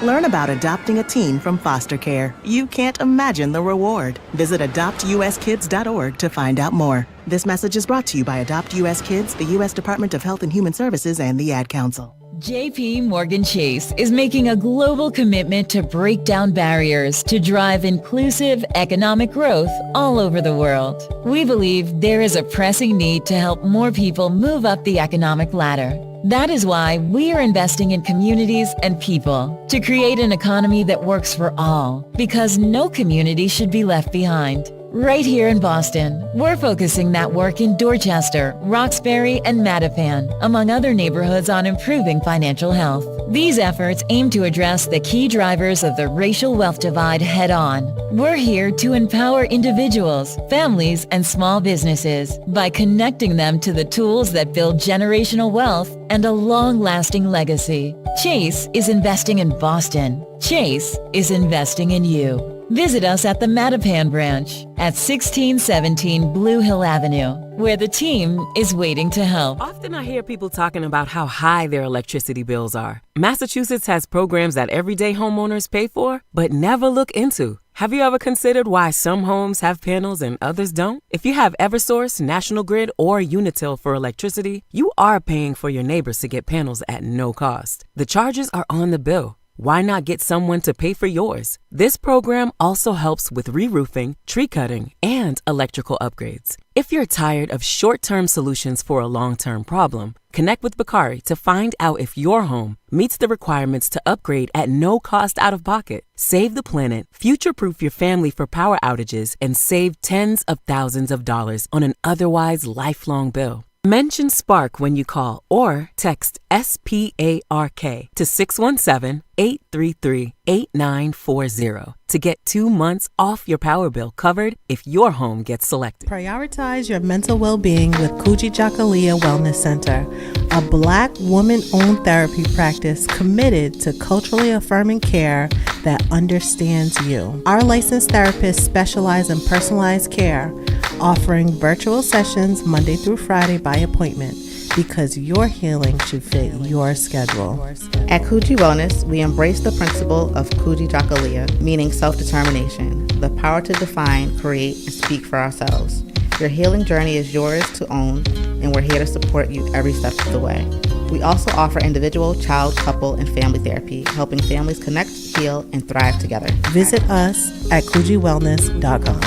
Learn about adopting a teen from foster care. You can't imagine the reward. Visit adoptuskids.org to find out more. This message is brought to you by Adopt US Kids, the U.S. Department of Health and Human Services, and the Ad Council. JP Morgan Chase is making a global commitment to break down barriers to drive inclusive economic growth all over the world. We believe there is a pressing need to help more people move up the economic ladder. That is why we are investing in communities and people to create an economy that works for all, because no community should be left behind. Right here in Boston, we're focusing that work in Dorchester, Roxbury, and Mattapan, among other neighborhoods, on improving financial health. These efforts aim to address the key drivers of the racial wealth divide head-on. We're here to empower individuals, families, and small businesses by connecting them to the tools that build generational wealth and a long-lasting legacy. Chase is investing in Boston. Chase is investing in you. Visit us at the Mattapan branch at 1617 Blue Hill Avenue, where the team is waiting to help. Often I hear people talking about how high their electricity bills are. Massachusetts has programs that everyday homeowners pay for, but never look into. Have you ever considered why some homes have panels and others don't? If you have Eversource, National Grid, or Unitil for electricity, you are paying for your neighbors to get panels at no cost. The charges are on the bill. Why not get someone to pay for yours? This program also helps with re-roofing, tree cutting, and electrical upgrades. If you're tired of short-term solutions for a long-term problem, connect with Bakari to find out if your home meets the requirements to upgrade at no cost out of pocket. Save the planet, future-proof your family for power outages, and save tens of thousands of dollars on an otherwise lifelong bill. Mention Spark when you call or text SPARK to 617-833-8940 to get 2 months off your power bill covered if your home gets selected. Prioritize your mental well-being with Kuji Jakalia Wellness Center, a Black woman-owned therapy practice committed to culturally affirming care that understands you. Our licensed therapists specialize in personalized care, offering virtual sessions Monday through Friday by appointment, because your healing should fit your schedule. At Kuji Wellness, we embrace the principle of Kuji Jakalia, meaning self-determination, the power to define, create, and speak for ourselves. Your healing journey is yours to own, and we're here to support you every step of the way. We also offer individual, child, couple, and family therapy, helping families connect, heal, and thrive together. Visit us at kujiwellness.com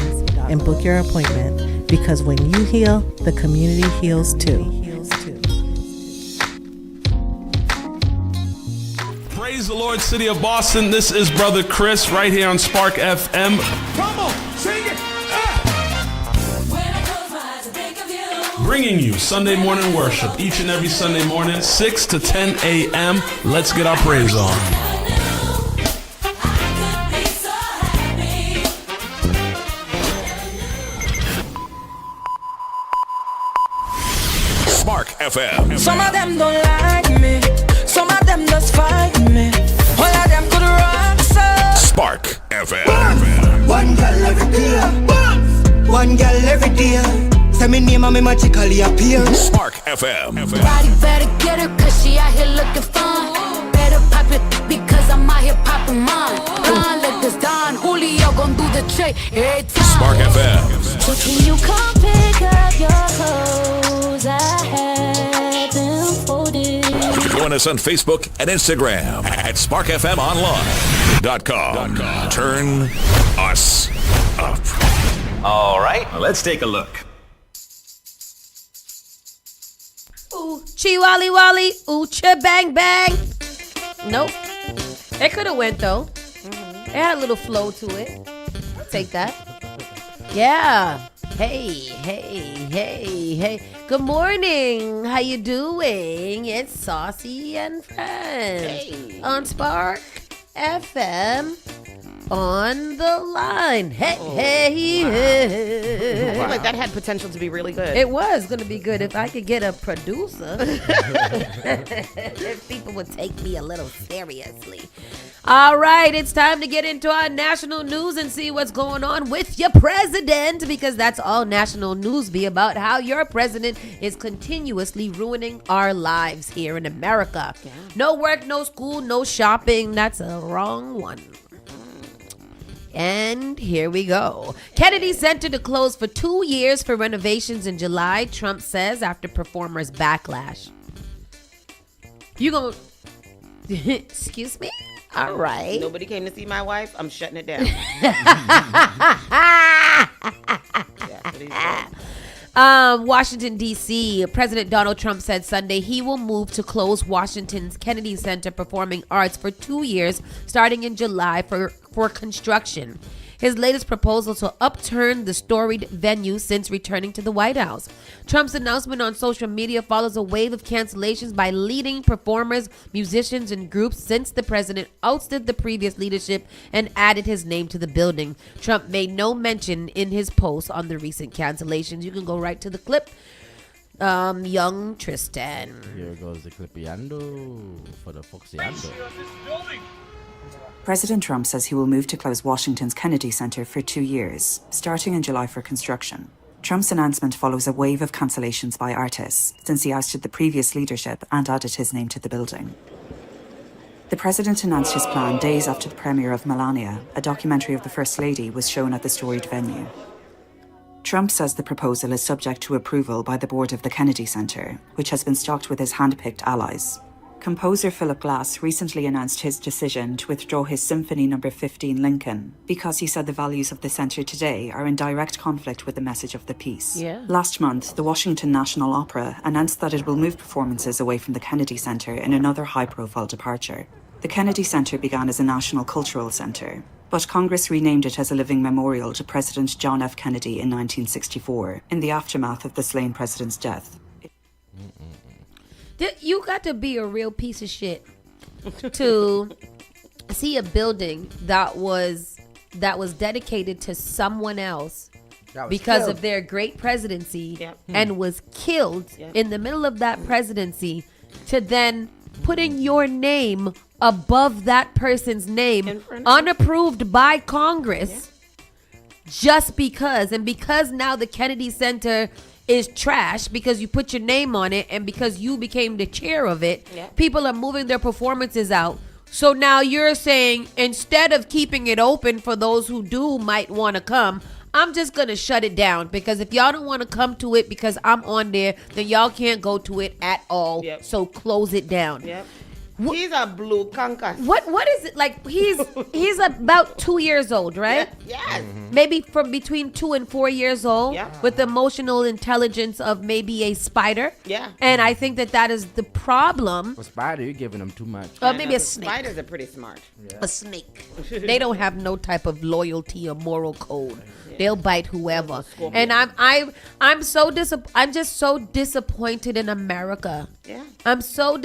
and book your appointment, because when you heal, the community heals too. Praise the Lord, City of Boston. This is Brother Chris right here on Spark FM. Come on, sing it. Bringing you Sunday morning worship each and every Sunday morning, 6 to 10 a.m. Let's get our praise on. Spark FM. Some of them don't like me. Some of them just fight me. All of them could rock so. Spark FM. One girl every day. One girl every day. Say me name and me magically appear. Spark FM. Everybody better get her, cause she out here looking fun. Better pop it, because I'm out here popping mine. Blonde like this Don Julio gon' do the trick every time. Spark FM. So can you come pick up your clothes? I have them folded. Join us on Facebook and Instagram at sparkfmonline.com. Turn us up. All right, let's take a look. Ooh, chi wally wally, ooh cha bang bang. Nope. It could have went though. It had a little flow to it. I'll take that. Yeah. Hey. Good morning. How you doing? It's Saucy and Friends on Spark FM. On the line. Hey. I feel like that had potential to be really good. It was going to be good if I could get a producer. If people would take me a little seriously. All right, it's time to get into our national news and see what's going on with your president, because that's all national news be about, how your president is continuously ruining our lives here in America. Yeah. No work, no school, no shopping. That's a wrong one. And here we go. Kennedy Center to close for 2 years for renovations in July, Trump says, after performers' backlash. You gonna... Excuse me? All right. Nobody came to see my wife. I'm shutting it down. Washington, D.C. President Donald Trump said Sunday he will move to close Washington's Kennedy Center Performing Arts for 2 years, starting in July for construction. His latest proposal to upturn the storied venue since returning to the White House. Trump's announcement on social media follows a wave of cancellations by leading performers, musicians, and groups since the president ousted the previous leadership and added his name to the building. Trump made no mention in his post on the recent cancellations. You can go right to the clip. Young Tristan. Here goes the clipiando for the Foxiando. President Trump says he will move to close Washington's Kennedy Center for 2 years, starting in July for construction. Trump's announcement follows a wave of cancellations by artists since he ousted the previous leadership and added his name to the building. The president announced his plan days after the premiere of Melania, a documentary of the First Lady, was shown at the storied venue. Trump says the proposal is subject to approval by the board of the Kennedy Center, which has been stocked with his hand-picked allies. Composer Philip Glass recently announced his decision to withdraw his Symphony No. 15 Lincoln because he said the values of the centre today are in direct conflict with the message of the piece. Yeah. Last month, the Washington National Opera announced that it will move performances away from the Kennedy Center in another high-profile departure. The Kennedy Center began as a national cultural center, but Congress renamed it as a living memorial to President John F. Kennedy in 1964, in the aftermath of the slain president's death. You got to be a real piece of shit to see a building that was dedicated to someone else because killed. of their great presidency and was killed in the middle of that presidency, to then putting your name above that person's name unapproved by Congress just because. And because now the Kennedy Center is trash because you put your name on it and because you became the chair of it, people are moving their performances out. So now you're saying, instead of keeping it open for those who might want to come, I'm just going to shut it down, because if y'all don't want to come to it because I'm on there, then y'all can't go to it at all. So close it down. He's a blue conker. What is it like? He's about 2 years old, right? Yes. Maybe from between 2 and 4 years old, with the emotional intelligence of maybe a spider. Yeah. And I think that is the problem. A spider, you're giving them too much. Maybe a snake. Spiders are pretty smart. A snake. They don't have no type of loyalty or moral code. They'll bite whoever. And I'm just so disappointed in America. Yeah. I'm so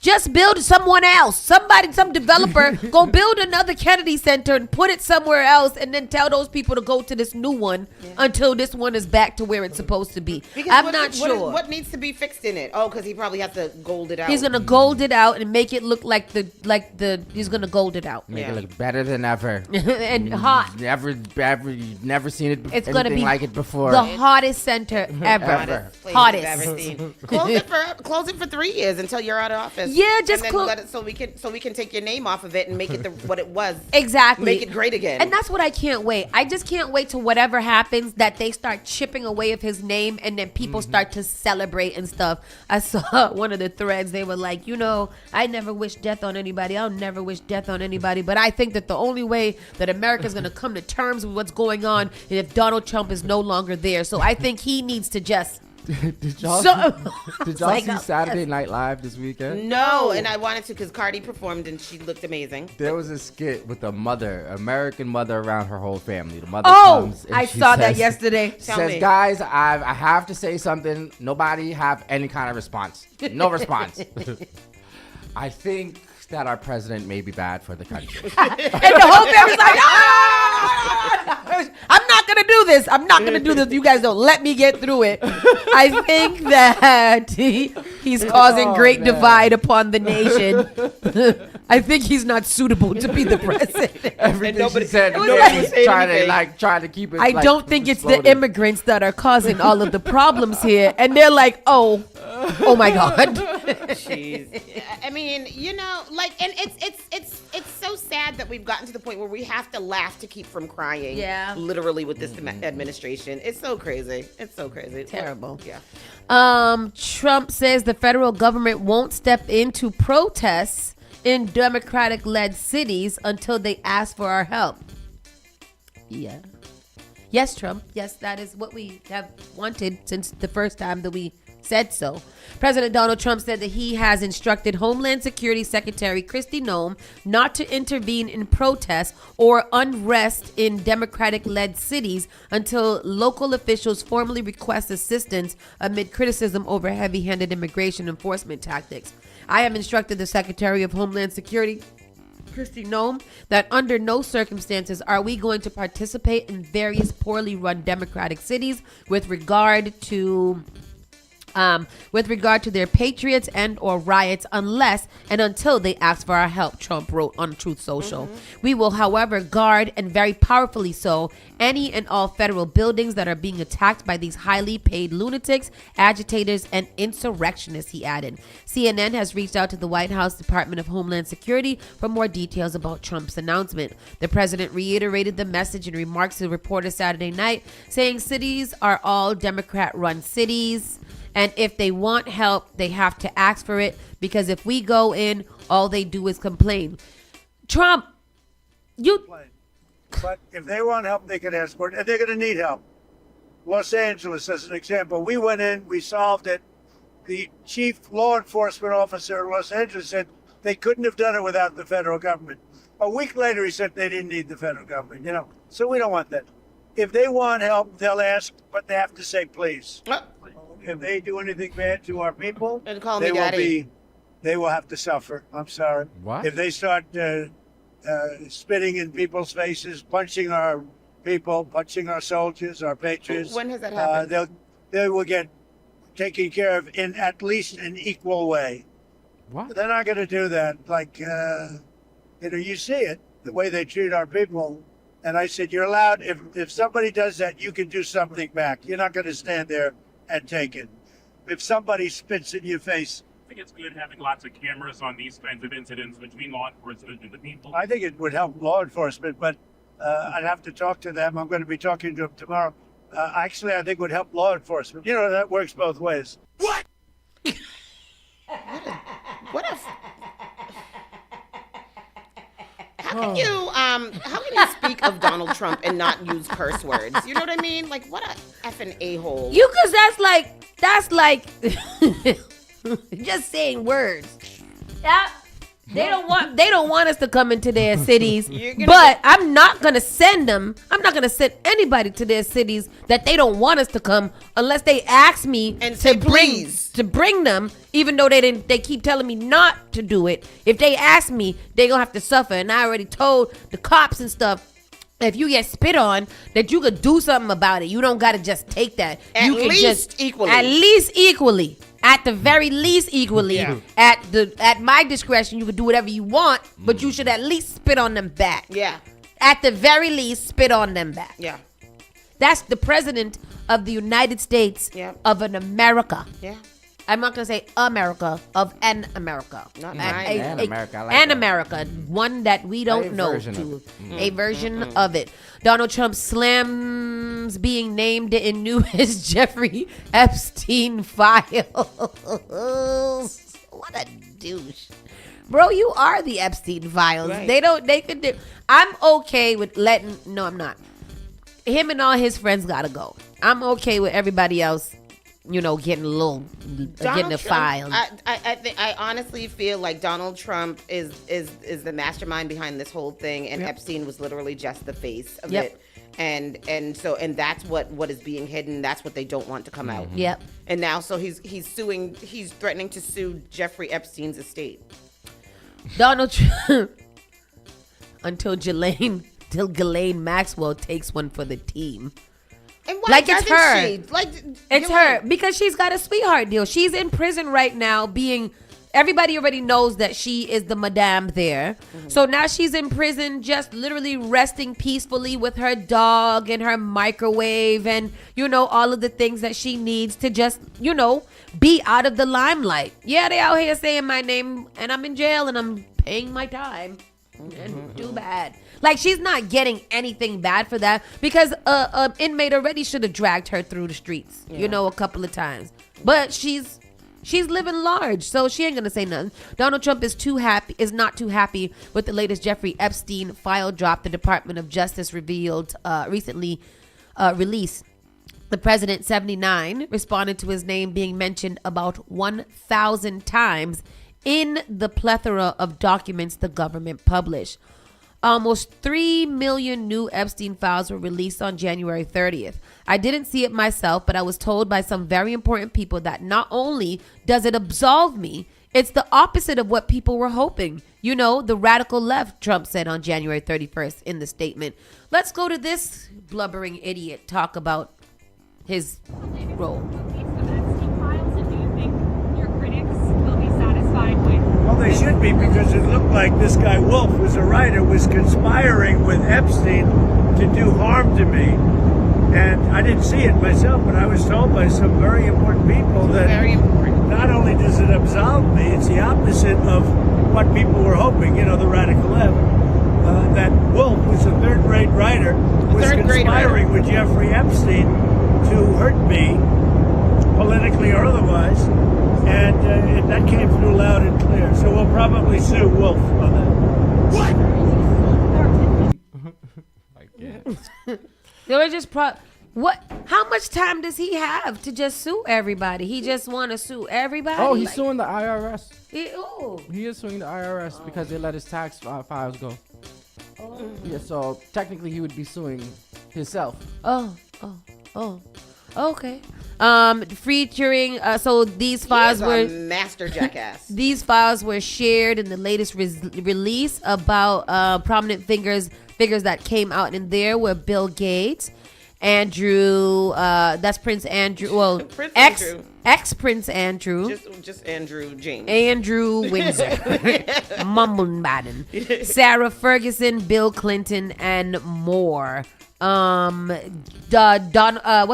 just build someone else. Some developer, go build another Kennedy Center and put it somewhere else, and then tell those people to go to this new one until this one is back to where it's supposed to be. Because I'm not sure. What needs to be fixed in it? Oh, because he probably has to gold it out. He's gonna gold it out and make it look like he's gonna gold it out. Make it look better than ever. And hot. Never seen it. It's gonna be like it before. The hottest center ever. Hottest. Close it for 3 years until you're out of office. Yeah, just and then let it so we can take your name off of it and make it what it was. Exactly. Make it great again. And that's what I can't wait. I just can't wait till whatever happens that they start chipping away of his name and then people start to celebrate and stuff. I saw one of the threads. They were like, I never wish death on anybody. I'll never wish death on anybody. But I think that the only way that America's going to come to terms with what's going on is if Donald Trump is no longer there. So I think he needs to just... Did y'all see Saturday Night Live this weekend? No, and I wanted to because Cardi performed and she looked amazing. There was a skit with a mother, American mother, around her whole family. The mother comes and I she saw says, that yesterday. Says, guys, I have to say something. Nobody have any kind of response. No response. I think that our president may be bad for the country. And the whole family's like, I'm not going to do this. I'm not going to do this. You guys don't let me get through it. I think that he's causing great divide upon the nation. I think he's not suitable to be the president. Everything she said, trying to keep it. I don't think it's the immigrants that are causing all of the problems here. And they're like, oh my God. Jeez. I mean, and it's so sad that we've gotten to the point where we have to laugh to keep from crying. Yeah. Literally with this administration. It's so crazy. It's so crazy. Terrible. Yeah. Trump says the federal government won't step into protests in Democratic-led cities until they ask for our help. Yeah. Yes, Trump. Yes, that is what we have wanted since the first time that we said so. President Donald Trump said that he has instructed Homeland Security Secretary Kristi Noem not to intervene in protests or unrest in Democratic-led cities until local officials formally request assistance amid criticism over heavy-handed immigration enforcement tactics. I have instructed the Secretary of Homeland Security, Kristi Noem, that under no circumstances are we going to participate in various poorly run Democratic cities with regard to their patriots and or riots unless and until they ask for our help, Trump wrote on Truth Social. We will, however, guard, and very powerfully so, any and all federal buildings that are being attacked by these highly paid lunatics, agitators, and insurrectionists, he added. CNN has reached out to the White House Department of Homeland Security for more details about Trump's announcement. The president reiterated the message in remarks to reporters Saturday night, saying cities are all Democrat-run cities. And if they want help, they have to ask for it, because if we go in, all they do is complain. Trump, But if they want help, they can ask for it, and they're going to need help. Los Angeles, as an example, we went in, we solved it. The chief law enforcement officer in Los Angeles said they couldn't have done it without the federal government. A week later, he said they didn't need the federal government, So we don't want that. If they want help, they'll ask, but they have to say please. If they do anything bad to our people, they will have to suffer. I'm sorry. What? If they start spitting in people's faces, punching our people, punching our soldiers, our patriots. When has that happened? They will get taken care of in at least an equal way. What? They're not going to do that. Like, you see it, the way they treat our people. And I said, you're allowed, if somebody does that, you can do something back. You're not going to stand there and take it. If somebody spits in your face. I think it's good having lots of cameras on these kinds of incidents between law enforcement and the people. I think it would help law enforcement, but I'd have to talk to them. I'm going to be talking to them tomorrow. Actually, I think it would help law enforcement. That works both ways. What? What if? How can you speak of Donald Trump and not use curse words? You know what I mean? Like, what a effing a-hole. Because that's like just saying words. Yeah. They don't want us to come into their cities, but I'm not going to send them. I'm not going to send anybody to their cities that they don't want us to come unless they ask me and say please to bring them, even though they keep telling me not to do it. If they ask me, they going to have to suffer. And I already told the cops and stuff, if you get spit on, that you could do something about it. You don't got to just take that. At least equally. At the very least equally. Yeah. At my discretion, you can do whatever you want, but you should at least spit on them back. Yeah. At the very least, spit on them back. Yeah. That's the president of the United States of an America. Yeah. I'm not going to say America, of an America. Not an America. I like an that. America. One that we don't know. A version of it. Donald Trump slams being named in newest Jeffrey Epstein files. What a douche. Bro, you are the Epstein files. Right. I'm okay with no, I'm not. Him and all his friends gotta go. I'm okay with everybody else, getting getting a file. I honestly feel like Donald Trump is the mastermind behind this whole thing, and Epstein was literally just the face of it. And that's what is being hidden. That's what they don't want to come out. Yep. And now, so he's threatening to sue Jeffrey Epstein's estate. Donald Trump until Ghislaine Maxwell takes one for the team. And why it's her. It's her because she's got a sweetheart deal. She's in prison right now everybody already knows that she is the madame there. Mm-hmm. So now she's in prison just literally resting peacefully with her dog and her microwave and, all of the things that she needs to just, be out of the limelight. Yeah, they out here saying my name and I'm in jail and I'm paying my time. And too bad. Like, she's not getting anything bad for that because an inmate already should have dragged her through the streets, a couple of times. But she's living large, so she ain't gonna say nothing. Donald Trump is not too happy with the latest Jeffrey Epstein file drop. The Department of Justice recently released. The president, 79, responded to his name being mentioned about 1,000 times in the plethora of documents the government published. Almost 3 million new Epstein files were released on January 30th. I didn't see it myself, but I was told by some very important people that not only does it absolve me, it's the opposite of what people were hoping. The radical left, Trump said on January 31st in the statement. Let's go to this blubbering idiot talk about his role. Well, they should be, because it looked like this guy Wolf, who's a writer, was conspiring with Epstein to do harm to me. And I didn't see it myself, but I was told by some very important people that not only does it absolve me, it's the opposite of what people were hoping, the radical left. That Wolf, who's a third-grade writer, was conspiring with Jeffrey Epstein to hurt me politically or otherwise. And that came through loud and clear. So we'll probably sue Wolf on that. They were just what? How much time does he have to just sue everybody? He just want to sue everybody? Oh, he's suing the IRS. He is suing the IRS because they let his tax files go. Yeah, so technically he would be suing himself. Okay. Featuring so these files were master jackass. These files were shared in the latest release about prominent figures that came out in there were Bill Gates, Andrew, that's Prince Andrew. Well, ex Prince Andrew. Just Andrew James. Andrew Windsor. Mumblebaden. Sarah Ferguson, Bill Clinton, and more. What's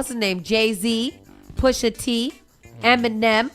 his name? Jay-Z, Pusha T, Eminem.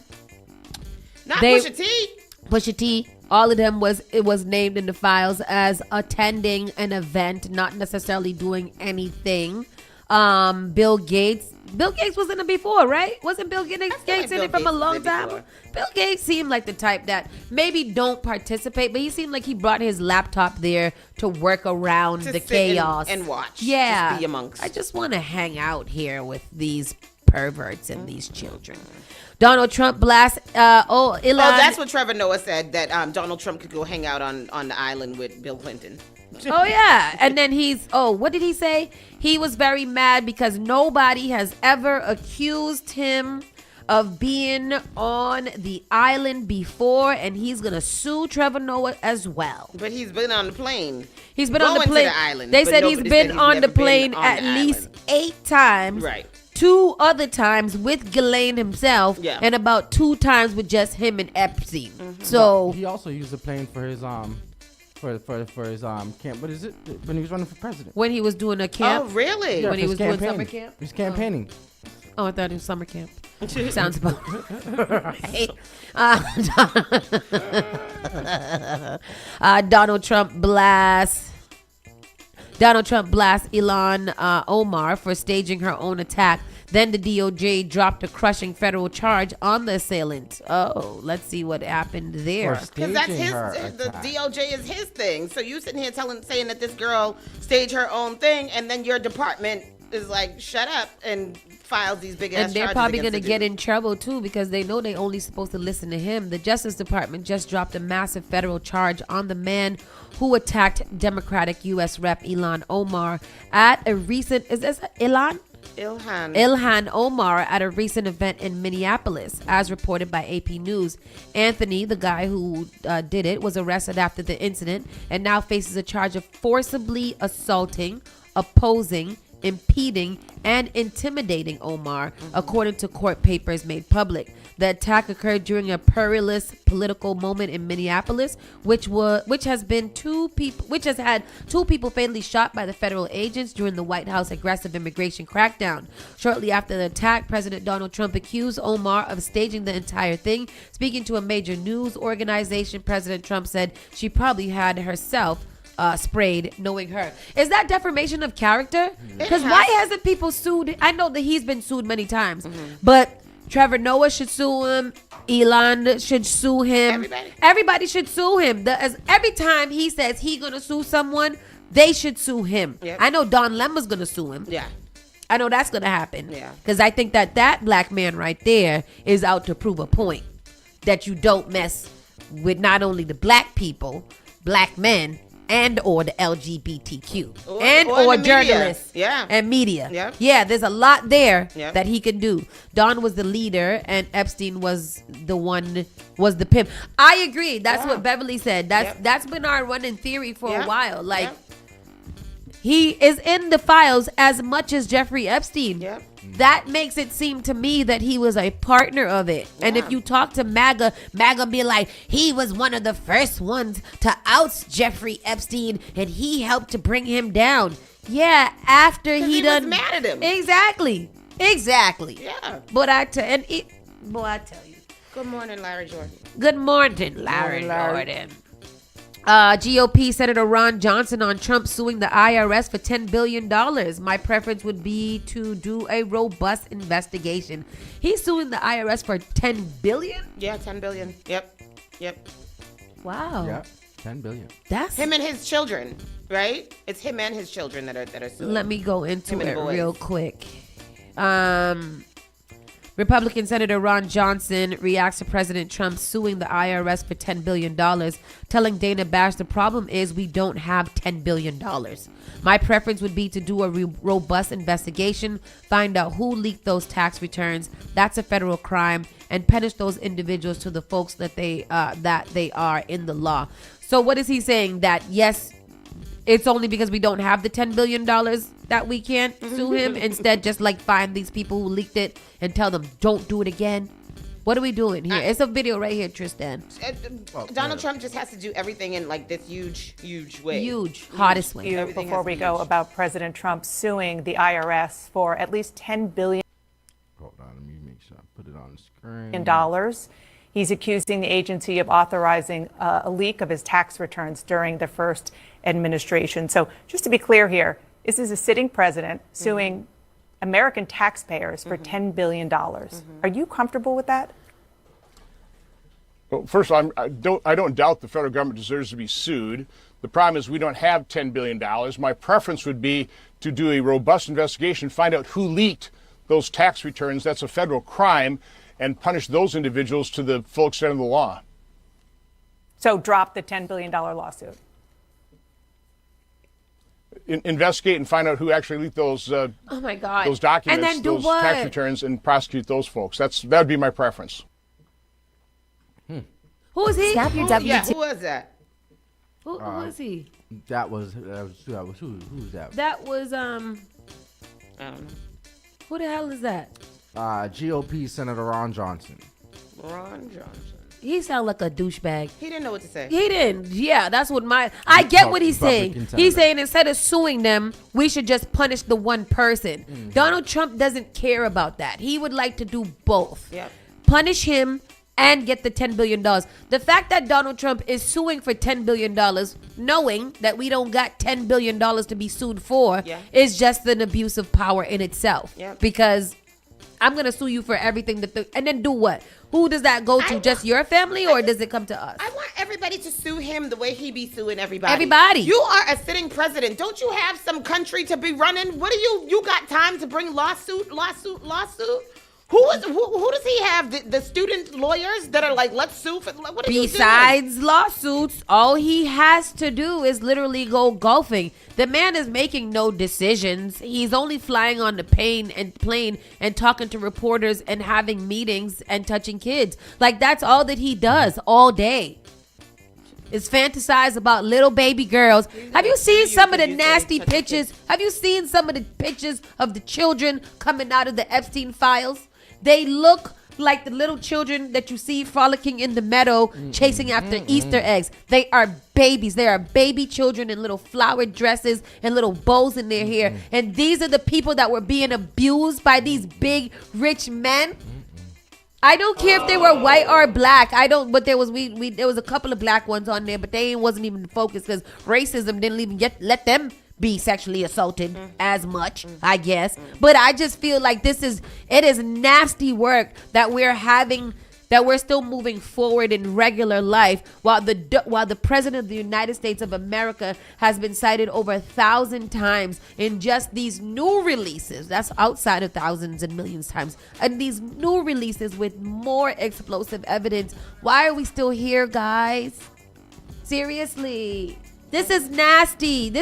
Pusha T. All of them was named in the files as attending an event, not necessarily doing anything. Bill Gates was in it before, right? Wasn't Bill Gates in it from a long time? Bill Gates seemed like the type that maybe don't participate, but he seemed like he brought his laptop there to work around the chaos and watch. Yeah, just be amongst. I just want to hang out here with these perverts and these children. Donald Trump blasts. Elon. That's what Trevor Noah said, that Donald Trump could go hang out on the island with Bill Clinton. Oh yeah, and then what did he say? He was very mad because nobody has ever accused him of being on the island before, and he's gonna sue Trevor Noah as well. But he's been on the plane. He's been on the plane. To the island, they said he's been on the plane at least 8 times. Right. 2 other times with Ghislaine himself, and about 2 times with just him and Epstein. So he also used the plane for his for his camp. What is it? When he was running for president. When he was doing a camp. Oh, really? Yeah, when he was doing summer camp. He was campaigning. Oh, I thought it was summer camp. Sounds about right. Donald Trump blasts Ilhan Omar for staging her own attack. Then the DOJ dropped a crushing federal charge on the assailant. Oh, let's see what happened there. Because that's the DOJ is his thing. So you sitting here saying that this girl staged her own thing, and then your department is like, shut up, and files these big ass charges. And they're probably going to get in trouble too, because they know they only supposed to listen to him. The Justice Department just dropped a massive federal charge on the man who attacked Democratic U.S. Rep. Ilhan Omar at a recent, is this Ilhan Omar at a recent event in Minneapolis, as reported by AP News. Anthony, the guy who did it, was arrested after the incident and now faces a charge of forcibly assaulting, opposing, impeding, and intimidating Omar, according to court papers made public. The attack occurred during a perilous political moment in Minneapolis, which has had 2 people fatally shot by the federal agents during the White House aggressive immigration crackdown. Shortly after the attack, President Donald Trump accused Omar of staging the entire thing. Speaking to a major news organization, President Trump said she probably had herself sprayed, knowing her. Is that defamation of character? Because why hasn't people sued? I know that he's been sued many times, but Trevor Noah should sue him. Elon should sue him. Everybody should sue him. Every time he says he's gonna sue someone, they should sue him. Yep. I know Don Lemma's gonna sue him. Yeah. I know that's gonna happen. Yeah. Because I think that black man right there is out to prove a point that you don't mess with not only the black people, black men, and or the LGBTQ or journalists and media. Yep. Yeah, there's a lot there Yep. that he could do. Don was the leader and Epstein was the pimp. I agree. That's what Beverly said. That's been our running theory for a while. Like he is in the files as much as Jeffrey Epstein. Yep. That makes it seem to me that he was a partner of it. Yeah. And if you talk to MAGA be like, he was one of the first ones to oust Jeffrey Epstein and he helped to bring him down. Yeah, after he done was mad at him. Exactly. Yeah. But I tell you. Good morning, Larry Jordan. Good morning, Larry Jordan. GOP Senator Ron Johnson on Trump suing the IRS for $10 billion. My preference would be to do a robust investigation. He's suing the IRS for $10 billion? Yeah, $10 billion. Yep. Wow. Yeah, $10 billion. That's him and his children, right? It's him and his children that are suing. Let me go into Him and it boys. real quick. Republican Senator Ron Johnson reacts to President Trump suing the IRS for $10 billion, telling Dana Bash the problem is we don't have $10 billion. My preference would be to do a robust investigation, find out who leaked those tax returns. That's a federal crime, and punish those individuals to the folks that they are in the law. So what is he saying? That yes, it's only because we don't have the $10 billion that we can't sue him. Instead, just like find these people who leaked it and tell them don't do it again. What are we doing here? It's a video right here, Tristan. Donald Trump just has to do everything in like this huge way. Hottest way. Before we go about President Trump suing the IRS for at least $10 billion. Hold on, let me make sure I put it on the screen. Dollars. He's accusing the agency of authorizing a leak of his tax returns during the first administration. So just to be clear here, this is a sitting president suing American taxpayers for $10 billion. Are you comfortable with that? Well, first of all, I don't doubt the federal government deserves to be sued. The problem is we don't have $10 billion. My preference would be to do a robust investigation, find out who leaked those tax returns. That's a federal crime, and punish those individuals to the full extent of the law. So drop the $10 billion lawsuit. Investigate and find out who actually leaked those. Oh my God! Those documents, and then do those what? tax returns, and prosecute those folks. That'd be my preference. Who is he? Who was that? Who was he? That was who's that? That was I don't know. Who the hell is that? GOP Senator Ron Johnson. Ron Johnson. He sound like a douchebag. He didn't know what to say. He didn't. Yeah, that's what I get what he's saying. Republican He's senator. saying instead of suing them, we should just punish the one person. Donald Trump doesn't care about that. He would like to do both. Yep. Punish him and get the $10 billion. The fact that Donald Trump is suing for $10 billion, knowing that we don't got $10 billion to be sued for, is just an abuse of power in itself. Yep. Because I'm going to sue you for everything and then do what? Who does that go to? Just your family, or does it come to us? I want everybody to sue him the way he be suing everybody. Everybody. You are a sitting president. Don't you have some country to be running? What do you got time to bring lawsuit? Who does he have? The student lawyers that are like, let's sue for, what are you doing? Besides lawsuits, all he has to do is literally go golfing. The man is making no decisions. He's only flying on the plane and talking to reporters and having meetings and touching kids. Like, that's all that he does all day. Is fantasize about little baby girls. Have you seen some of the nasty pictures? Have you seen some of the pictures of the children coming out of the Epstein files? They look like the little children that you see frolicking in the meadow, chasing after Easter eggs. They are babies. They are baby children in little flowered dresses and little bows in their hair. And these are the people that were being abused by these big, rich men. I don't care if they were white or black. But there was there was a couple of black ones on there, but they wasn't even focused because racism didn't even let them be sexually assaulted as much, I guess. But I just feel like it is nasty work that we're still moving forward in regular life while the president of the United States of America has been cited over 1,000 times in just these new releases. That's outside of thousands and millions times. And these new releases with more explosive evidence. Why are we still here, guys? Seriously. This is nasty.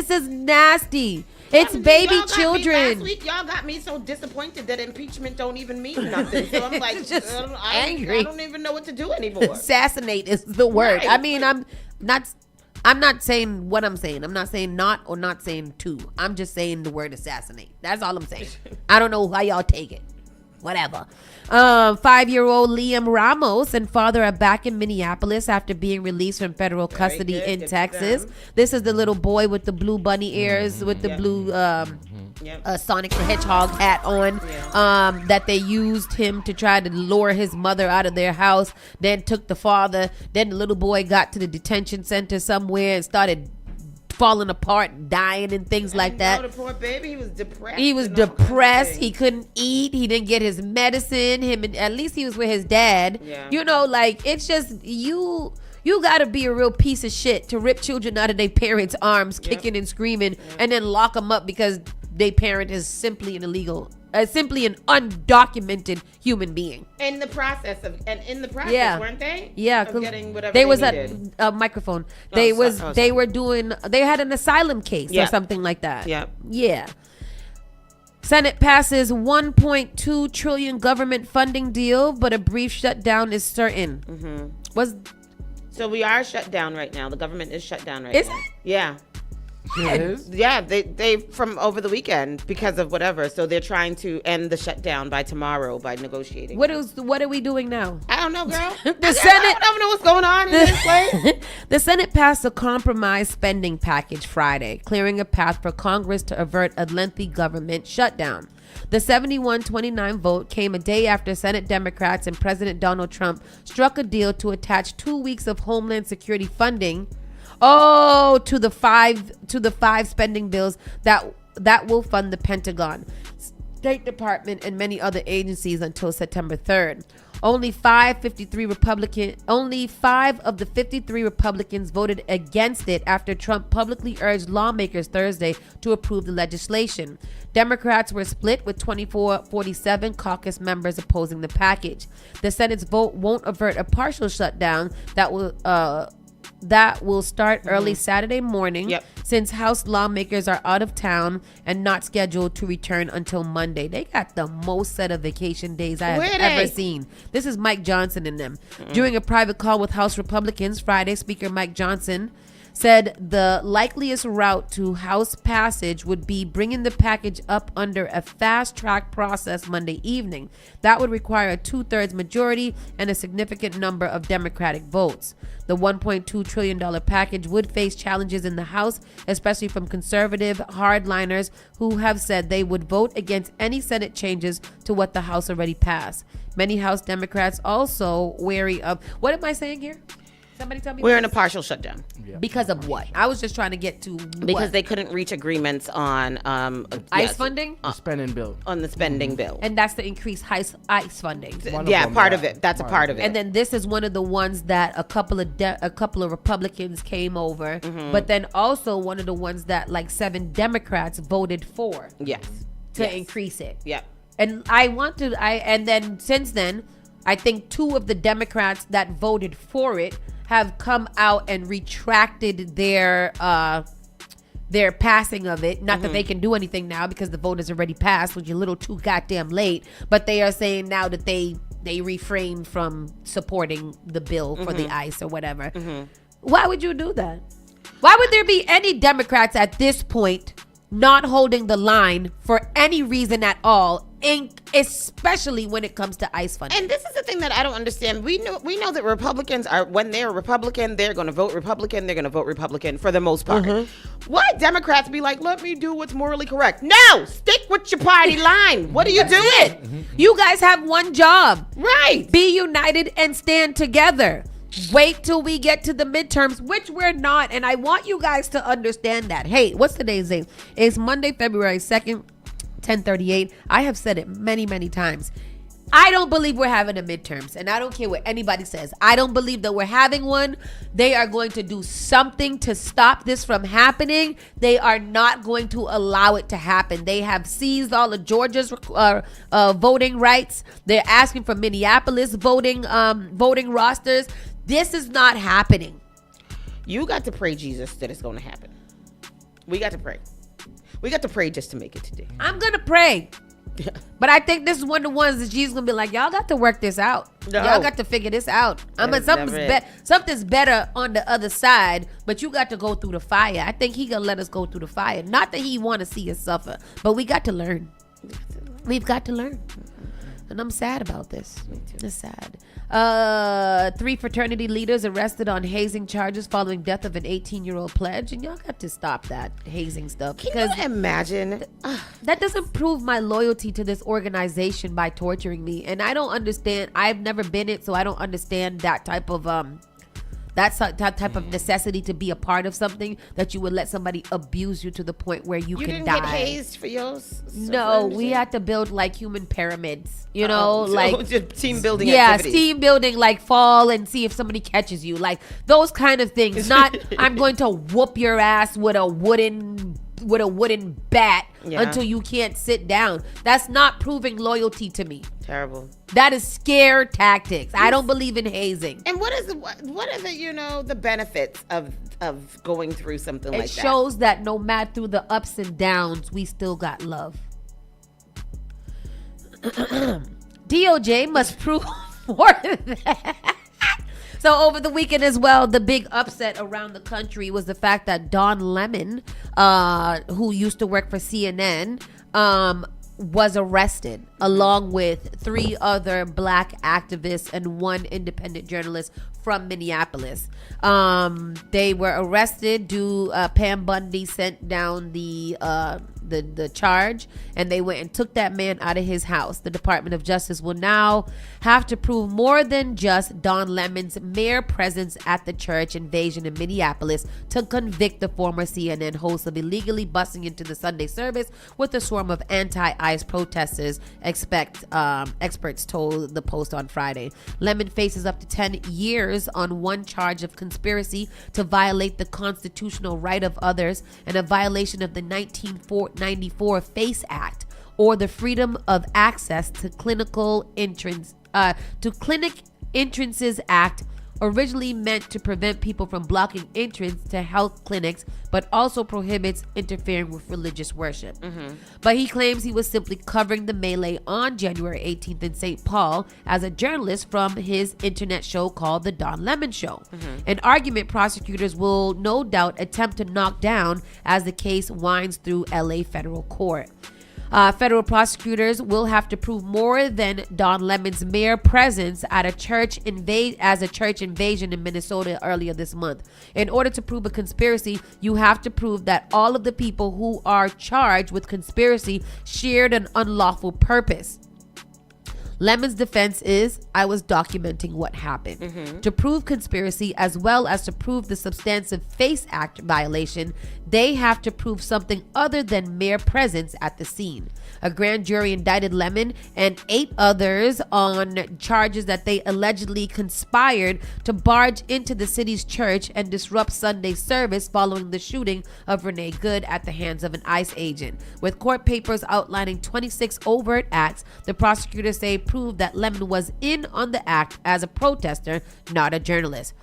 It's baby children. Last week, y'all got me so disappointed that impeachment don't even mean nothing. So I'm like, just angry. I don't even know what to do anymore. Assassinate is the word. Right. I mean, I'm not saying what I'm saying. I'm not saying not or not saying to. I'm just saying the word assassinate. That's all I'm saying. I don't know how y'all take it. Whatever. 5-year-old Liam Ramos and father are back in Minneapolis after being released from federal custody in Texas. This is the little boy with the blue bunny ears, with the blue a Sonic the Hedgehog hat on, that they used him to try to lure his mother out of their house, then took the father, then the little boy got to the detention center somewhere and started falling apart, dying and things like that. The poor baby, he was depressed. He was depressed. He couldn't eat. He didn't get his medicine. At least he was with his dad. Yeah. You know, like, it's just, you gotta be a real piece of shit to rip children out of their parents' arms, kicking and screaming, and then lock them up because their parent is simply an undocumented human being. In the process, weren't they? Yeah, of getting whatever they was needed. at a microphone. They had an asylum case or something like that. Yeah. Senate passes 1.2 trillion government funding deal, but a brief shutdown is certain. So we are shut down right now. The government is shut down right now. Is it? Yeah. It is? Yeah, they from over the weekend because of whatever. So they're trying to end the shutdown by tomorrow by negotiating. What are we doing now? I don't know, girl. The Senate. I don't know what's going on in this place. The Senate passed a compromise spending package Friday, clearing a path for Congress to avert a lengthy government shutdown. The 71-29 vote came a day after Senate Democrats and President Donald Trump struck a deal to attach 2 weeks of Homeland Security funding to the five spending bills that will fund the Pentagon, State Department, and many other agencies until September 3rd. Only five of the 53 Republicans voted against it after Trump publicly urged lawmakers Thursday to approve the legislation. Democrats were split with 24-47 caucus members opposing the package. The Senate's vote won't avert a partial shutdown that will start early Saturday morning, since House lawmakers are out of town and not scheduled to return until Monday. They got the most set of vacation days I have ever seen. This is Mike Johnson and them. During a private call with House Republicans Friday, Speaker Mike Johnson said the likeliest route to House passage would be bringing the package up under a fast-track process Monday evening. That would require a 2/3 majority and a significant number of Democratic votes. The $1.2 trillion package would face challenges in the House, especially from conservative hardliners who have said they would vote against any Senate changes to what the House already passed. Many House Democrats also wary of... What am I saying here? Somebody tell me. We're in a partial shutdown. Because of what? I was just trying to get to because they couldn't reach agreements on ICE funding? The spending bill. On the spending bill. And that's the increased ICE funding. Part of it. That's a part of it. And then this is one of the ones that a couple of Republicans came over, but then also one of the ones that like 7 Democrats voted for. To increase it. And and then since then, I think 2 of the Democrats that voted for it have come out and retracted their passing of it. Not that they can do anything now because the vote is already passed, which is a little too goddamn late. But they are saying now that they refrain from supporting the bill for the ICE or whatever. Why would you do that? Why would there be any Democrats at this point not holding the line for any reason at all, especially when it comes to ICE funding? And this is the thing that I don't understand. We know that Republicans are, when they're Republican, they're going to vote Republican. They're going to vote Republican for the most part. Why Democrats be like, let me do what's morally correct? No, stick with your party line. What are you doing? You guys have one job. Right. Be united and stand together. Wait till we get to the midterms, which we're not. And I want you guys to understand that. Hey, what's today's date? It's Monday, February 2nd, 10:38. I have said it many, many times. I don't believe we're having a midterms, and I don't care what anybody says. I don't believe that we're having one. They are going to do something to stop this from happening. They are not going to allow it to happen. They have seized all of Georgia's voting rights. They're asking for Minneapolis voting rosters. This is not happening. You got to pray, Jesus, that it's going to happen. We got to pray. We got to pray just to make it today. I'm going to pray. But I think this is one of the ones that Jesus going to be like, y'all got to work this out. No. Y'all got to figure this out. Something's better on the other side, but you got to go through the fire. I think he going to let us go through the fire. Not that he want to see us suffer, but we got to learn. We've got to learn. And I'm sad about this. Me too. It's sad. 3 fraternity leaders arrested on hazing charges following death of an 18-year-old pledge. And y'all got to stop that hazing stuff. Can you imagine? That doesn't prove my loyalty to this organization by torturing me. And I don't understand. I've never been it, so I don't understand that type of that type of necessity to be a part of something that you would let somebody abuse you to the point where you can didn't die. Get hazed for yours? No, we had to build like human pyramids, you know, like just team building. Yeah, activities. team building, like fall and see if somebody catches you, like those kind of things. Not I'm going to whoop your ass with a wooden bat until you can't sit down. That's not proving loyalty to me. Terrible. That is scare tactics. I don't believe in hazing. And what are the the benefits of going through something like that? It shows that no matter through the ups and downs, we still got love. DOJ must prove more than that. So over the weekend as well, the big upset around the country was the fact that Don Lemon, who used to work for CNN, was arrested along with 3 other black activists and 1 independent journalist from Minneapolis. They were arrested Pam Bundy sent down the charge, and they went and took that man out of his house. The Department of Justice will now have to prove more than just Don Lemon's mere presence at the church invasion in Minneapolis to convict the former CNN host of illegally busting into the Sunday service with a swarm of anti-ICE protesters, experts told the Post on Friday. Lemon faces up to 10 years on 1 charge of conspiracy to violate the constitutional right of others and a violation of the 1994 FACE Act, or the Freedom of Access to Clinic Entrances Act, originally meant to prevent people from blocking entrance to health clinics, but also prohibits interfering with religious worship. But he claims he was simply covering the melee on January 18th in St. Paul as a journalist from his internet show called The Don Lemon Show. An argument prosecutors will no doubt attempt to knock down as the case winds through LA federal court. Federal prosecutors will have to prove more than Don Lemon's mere presence at a church invasion in Minnesota earlier this month. In order to prove a conspiracy, you have to prove that all of the people who are charged with conspiracy shared an unlawful purpose. Lemon's defense is, I was documenting what happened. To prove conspiracy, as well as to prove the substantive FACE Act violation, they have to prove something other than mere presence at the scene. A grand jury indicted Lemon and 8 others on charges that they allegedly conspired to barge into the city's church and disrupt Sunday service following the shooting of Renee Good at the hands of an ICE agent. With court papers outlining 26 overt acts, the prosecutors say proved that Lemon was in on the act as a protester, not a journalist.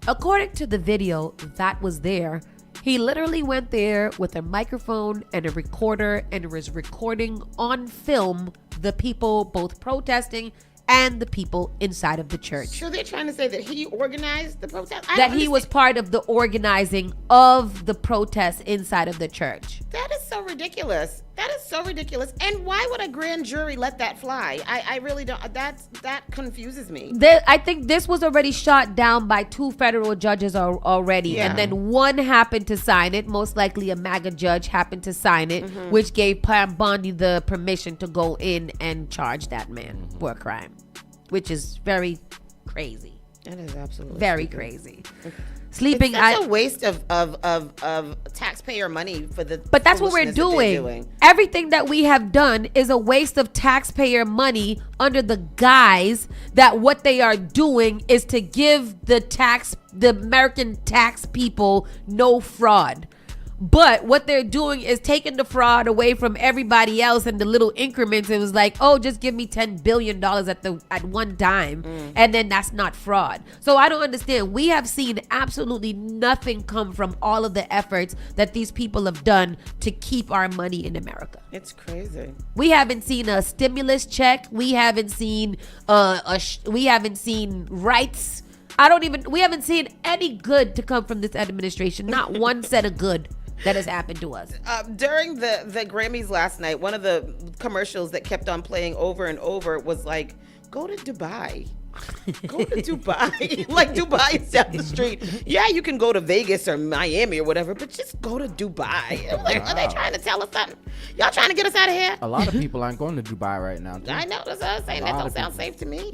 According to the video that was there, he literally went there with a microphone and a recorder and was recording on film the people both protesting and the people inside of the church. So they're trying to say that he organized the protest? That he was part of the organizing of the protest inside of the church. That is so ridiculous. That is so ridiculous. And why would a grand jury let that fly? I really don't. That confuses me. I think this was already shot down by 2 federal judges already. Yeah. And then one happened to sign it. Most likely a MAGA judge happened to sign it, which gave Pam Bondi the permission to go in and charge that man for a crime, which is very crazy. That is absolutely very stupid. Crazy. Sleeping, it's such a waste of taxpayer money for the. But that's what we're doing. Everything that we have done is a waste of taxpayer money, under the guise that what they are doing is to give the American tax people no fraud. But what they're doing is taking the fraud away from everybody else in the little increments. It was like, oh, just give me $10 billion at one time. And then that's not fraud. So I don't understand. We have seen absolutely nothing come from all of the efforts that these people have done to keep our money in America. It's crazy. We haven't seen a stimulus check. We haven't seen we haven't seen rights. We haven't seen any good to come from this administration. Not one set of good. that has happened to us. During the Grammys last night, one of the commercials that kept on playing over and over was like, go to Dubai. Go to Dubai. Like, Dubai is down the street. Yeah, you can go to Vegas or Miami or whatever, but just go to Dubai. Like, are they trying to tell us something? Y'all trying to get us out of here? A lot of people aren't going to Dubai right now. I know, that's what I was saying. That don't sound safe to me.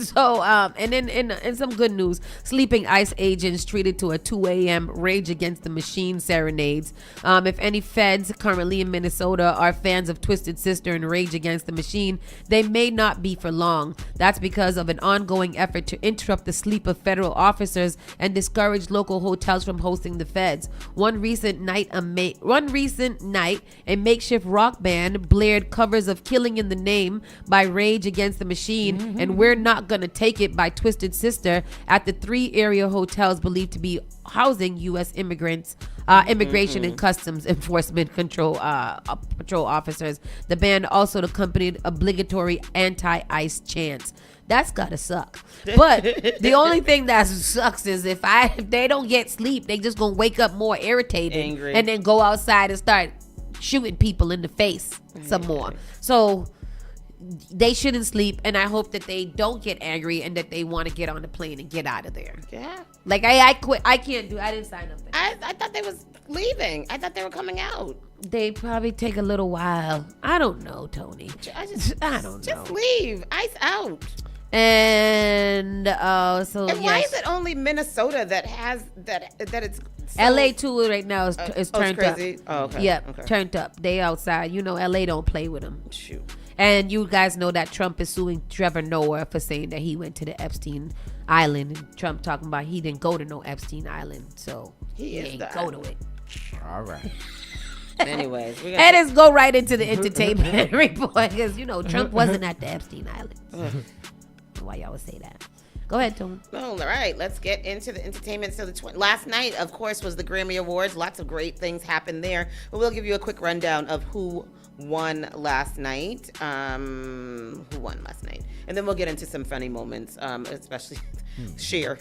So, and then in some good news, sleeping ICE agents treated to a 2 a.m. Rage Against the Machine serenades. If any feds currently in Minnesota are fans of Twisted Sister and Rage Against the Machine, they may not be for long. That's because of an ongoing effort to interrupt the sleep of federal officers and discourage local hotels from hosting the feds. One recent night, a makeshift rock band blared covers of Killing in the Name by Rage Against the Machine and We're Not Gonna Take It by Twisted Sister at the 3 area hotels believed to be housing U.S. immigrants, immigration and customs enforcement patrol officers. The band also accompanied obligatory anti-ICE chants. That's gotta suck. But the only thing that sucks is if they don't get sleep, they just gonna wake up more irritated, angry, and then go outside and start shooting people in the face some more. So they shouldn't sleep, and I hope that they don't get angry and that they want to get on the plane and get out of there. Yeah. Like I quit. I can't do. I didn't sign up for that. I thought they was leaving. I thought they were coming out. They probably take a little while. I don't know, Tony. I don't know. Just leave. Ice out. And so and why is it only Minnesota that has that it's so, LA too right now is turned crazy? up. Oh, okay. Yep, okay. Turned up. They outside. You know, LA don't play with them. Shoot. And you guys know that Trump is suing Trevor Noah for saying that he went to the Epstein Island, and Trump talking about he didn't go to no Epstein Island, so he ain't go to it. All right. Anyways, and let's go right into the entertainment report, because you know Trump wasn't at the Epstein Island. Why y'all would say that? Go ahead, Tony. All right, let's get into the entertainment. So last night, of course, was the Grammy Awards. Lots of great things happened there. But we'll give you a quick rundown of who won last night. And then we'll get into some funny moments, especially Cher.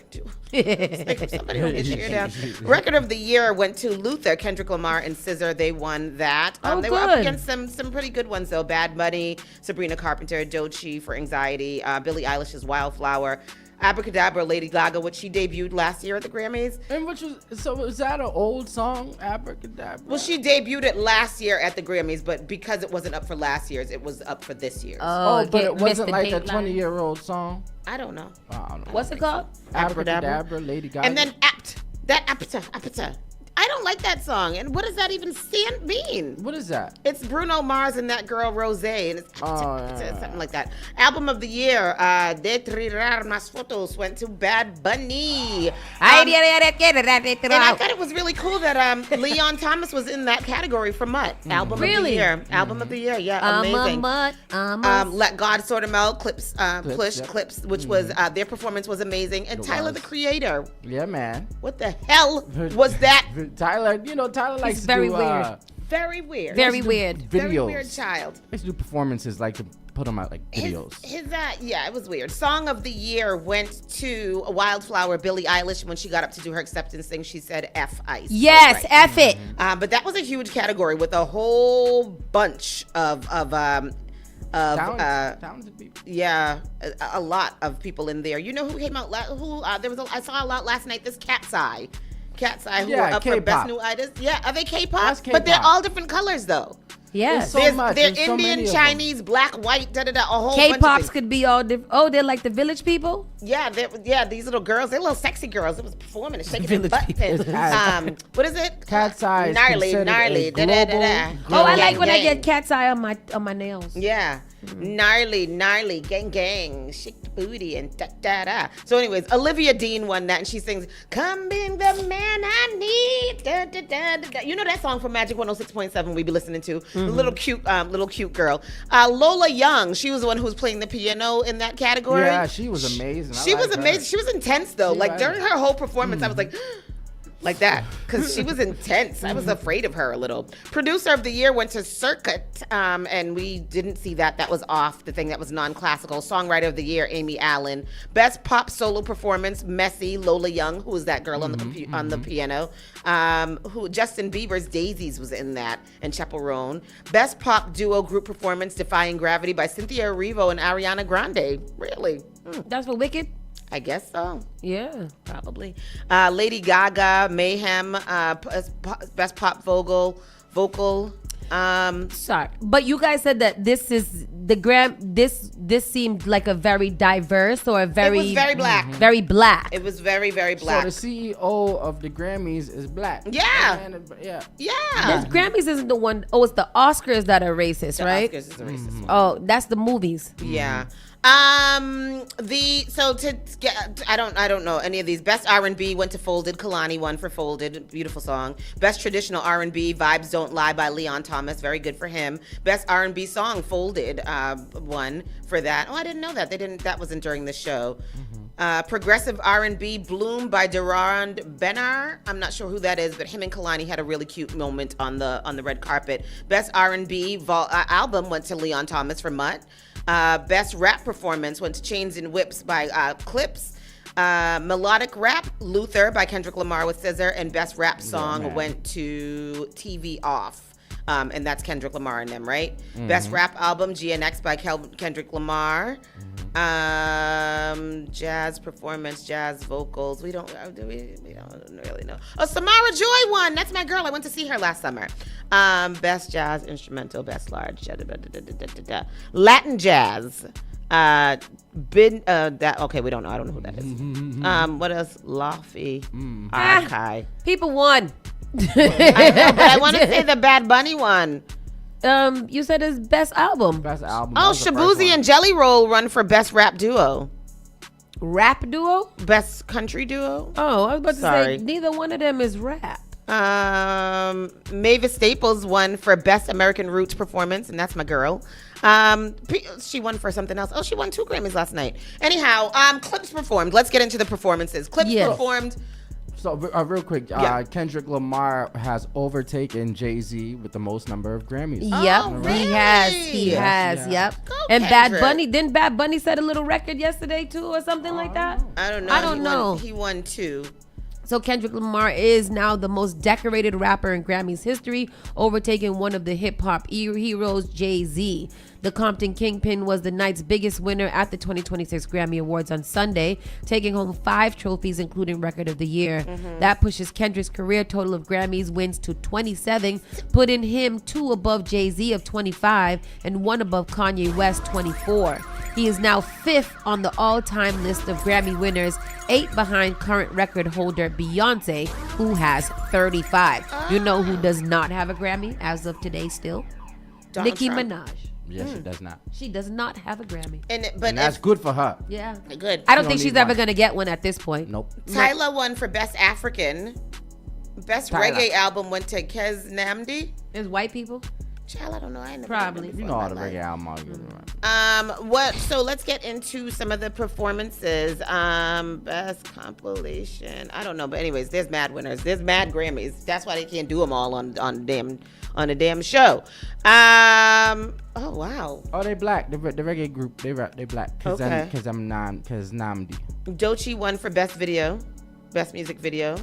Somebody don't get Cher down. Record of the year went to Luther, Kendrick Lamar, and SZA. They won that. They were up against some pretty good ones, though. Bad Bunny, Sabrina Carpenter, Doechii for Anxiety, Billie Eilish's Wildflower, Abracadabra, Lady Gaga, which she debuted last year at the Grammys. And was that an old song, Abracadabra? Well, she debuted it last year at the Grammys, but because it wasn't up for last year's, it was up for this year's. Oh, but it wasn't like a 20-year-old song? I don't know. What's it called? Abracadabra, Lady Gaga. And then Apta. I don't like that song. And what does that even mean? What is that? It's Bruno Mars and that girl Rose, and it's something like that. Album of the year, De Tirar Más Fotos, went to Bad Bunny. And I thought it was really cool that Leon Thomas was in that category for Mutt. Album of the year. Album of the year, yeah, amazing. Let God Sort 'Em Out, Clips, which was their performance was amazing. And Tyler, the Creator. Yeah, man. What the hell was that? Tyler likes to very do weird. Very weird. Very weird. Videos. Very weird child. He likes to do performances, like to put them out like videos. Yeah, it was weird. Song of the year went to Wildflower, Billie Eilish. When she got up to do her acceptance thing, she said F Ice. Yes, right. F it. But that was a huge category with a whole bunch of talented people. Yeah, a lot of people in there. You know who came out? I saw a lot last night. This Cat's Eye, who are up for Best New Artist. Yeah, are they K-pop? But they're all different colors though. Yes, they're Indian, Chinese, black, white, a whole K-pops bunch of could be all different. Oh, they're like the Village People. Yeah, these little girls, they're little sexy girls. It was performing and shaking their butt. What is it? Cat's Eye. Gnarly. Oh, I like when I get Cat's Eye on my nails. Yeah. Gnarly, gang, shake the booty and da. So anyways, Olivia Dean won that, and she sings, "Come being the man I need." Da. You know that song from Magic 106.7 we be listening to? Little cute girl. Lola Young, she was the one who was playing the piano in that category. Yeah, she was amazing. She was amazing. She was intense though. During her whole performance, I was like, like that, because she was intense. I was afraid of her a little. Producer of the year went to Circuit, and we didn't see that. That was off, the thing that was non-classical. Songwriter of the year, Amy Allen. Best pop solo performance, Messy, Lola Young, who was that girl on the piano. Who Justin Bieber's Daisies was in that, and Chaperone. Best pop duo group performance, Defying Gravity by Cynthia Erivo and Ariana Grande. Really? That's for Wicked? I guess so. Yeah. Probably. Lady Gaga, Mayhem, best pop vocal. Sorry, but you guys said that this is the This seemed like a very diverse or a very. It was very black. Very black. It was very, very black. So the CEO of the Grammys is black. Yeah. Yeah. The Grammys isn't the one. Oh, it's the Oscars that are racist, The right? Oscars is the racist. Oh, that's the movies. Yeah. I don't know any of these. Best R&B went to Folded. Kalani won for Folded. Beautiful song. Best traditional R&B, Vibes Don't Lie by Leon Thomas. Very good for him. Best R&B song, Folded, won for that. Oh, I didn't know that. That wasn't during the show. Progressive R&B, Bloom by Durand Benar. I'm not sure who that is, but him and Kalani had a really cute moment on the red carpet. Best R&B album went to Leon Thomas for Mutt. Best rap performance went to Chains and Whips by Clips. Melodic rap, Luther by Kendrick Lamar with Scissor. And best rap song went to TV Off. And that's Kendrick Lamar and them, right? Mm-hmm. Best rap album, GNX by Kendrick Lamar. Jazz performance, jazz vocals. We don't really know. Oh, Samara Joy won. That's my girl. I went to see her last summer. Best jazz instrumental, best large. Latin jazz. Okay, we don't know. I don't know who that is. What else? Laffy. Archive. People won. I know, but I want to say the Bad Bunny one. You said it's best album. Best album. Oh, Shabuzi and Jelly Roll run for best rap duo. Rap duo? Best country duo. Oh, I was about to say neither one of them is rap. Mavis Staples won for best American Roots performance, and that's my girl. She won for something else. Oh, she won 2 Grammys last night. Anyhow, Clips performed. Let's get into the performances. Clips performed. So real quick, Kendrick Lamar has overtaken Jay-Z with the most number of Grammys. Yep, he has. Yep. Go and Kendrick. Didn't Bad Bunny set a little record yesterday too, or something like that? I don't know. I don't know. He won 2. So Kendrick Lamar is now the most decorated rapper in Grammys history, overtaking one of the hip-hop heroes, Jay-Z. The Compton Kingpin was the night's biggest winner at the 2026 Grammy Awards on Sunday, taking home 5 trophies, including Record of the Year. That pushes Kendrick's career total of Grammys wins to 27, putting him 2 above Jay-Z of 25 and 1 above Kanye West, 24. He is now 5th on the all-time list of Grammy winners, 8 behind current record holder Beyonce, who has 35. You know who does not have a Grammy as of today still? Donald Nicki Trump. Minaj. Yes, she does not. She does not have a Grammy. And that's good for her. Yeah. Good. I don't think she's ever going to get one at this point. Nope. Tyler won for best African. Best reggae album went to Kez Namdi. There's white people? Child, I don't know. I never Probably. You know all the reggae album. So let's get into some of the performances. Best compilation. I don't know, but anyways, there's mad winners. There's mad Grammys. That's why they can't do them all on a damn show. Oh wow. Oh, they black. The reggae group. They black. Cause Namdi. Doechii won for best video, best music video.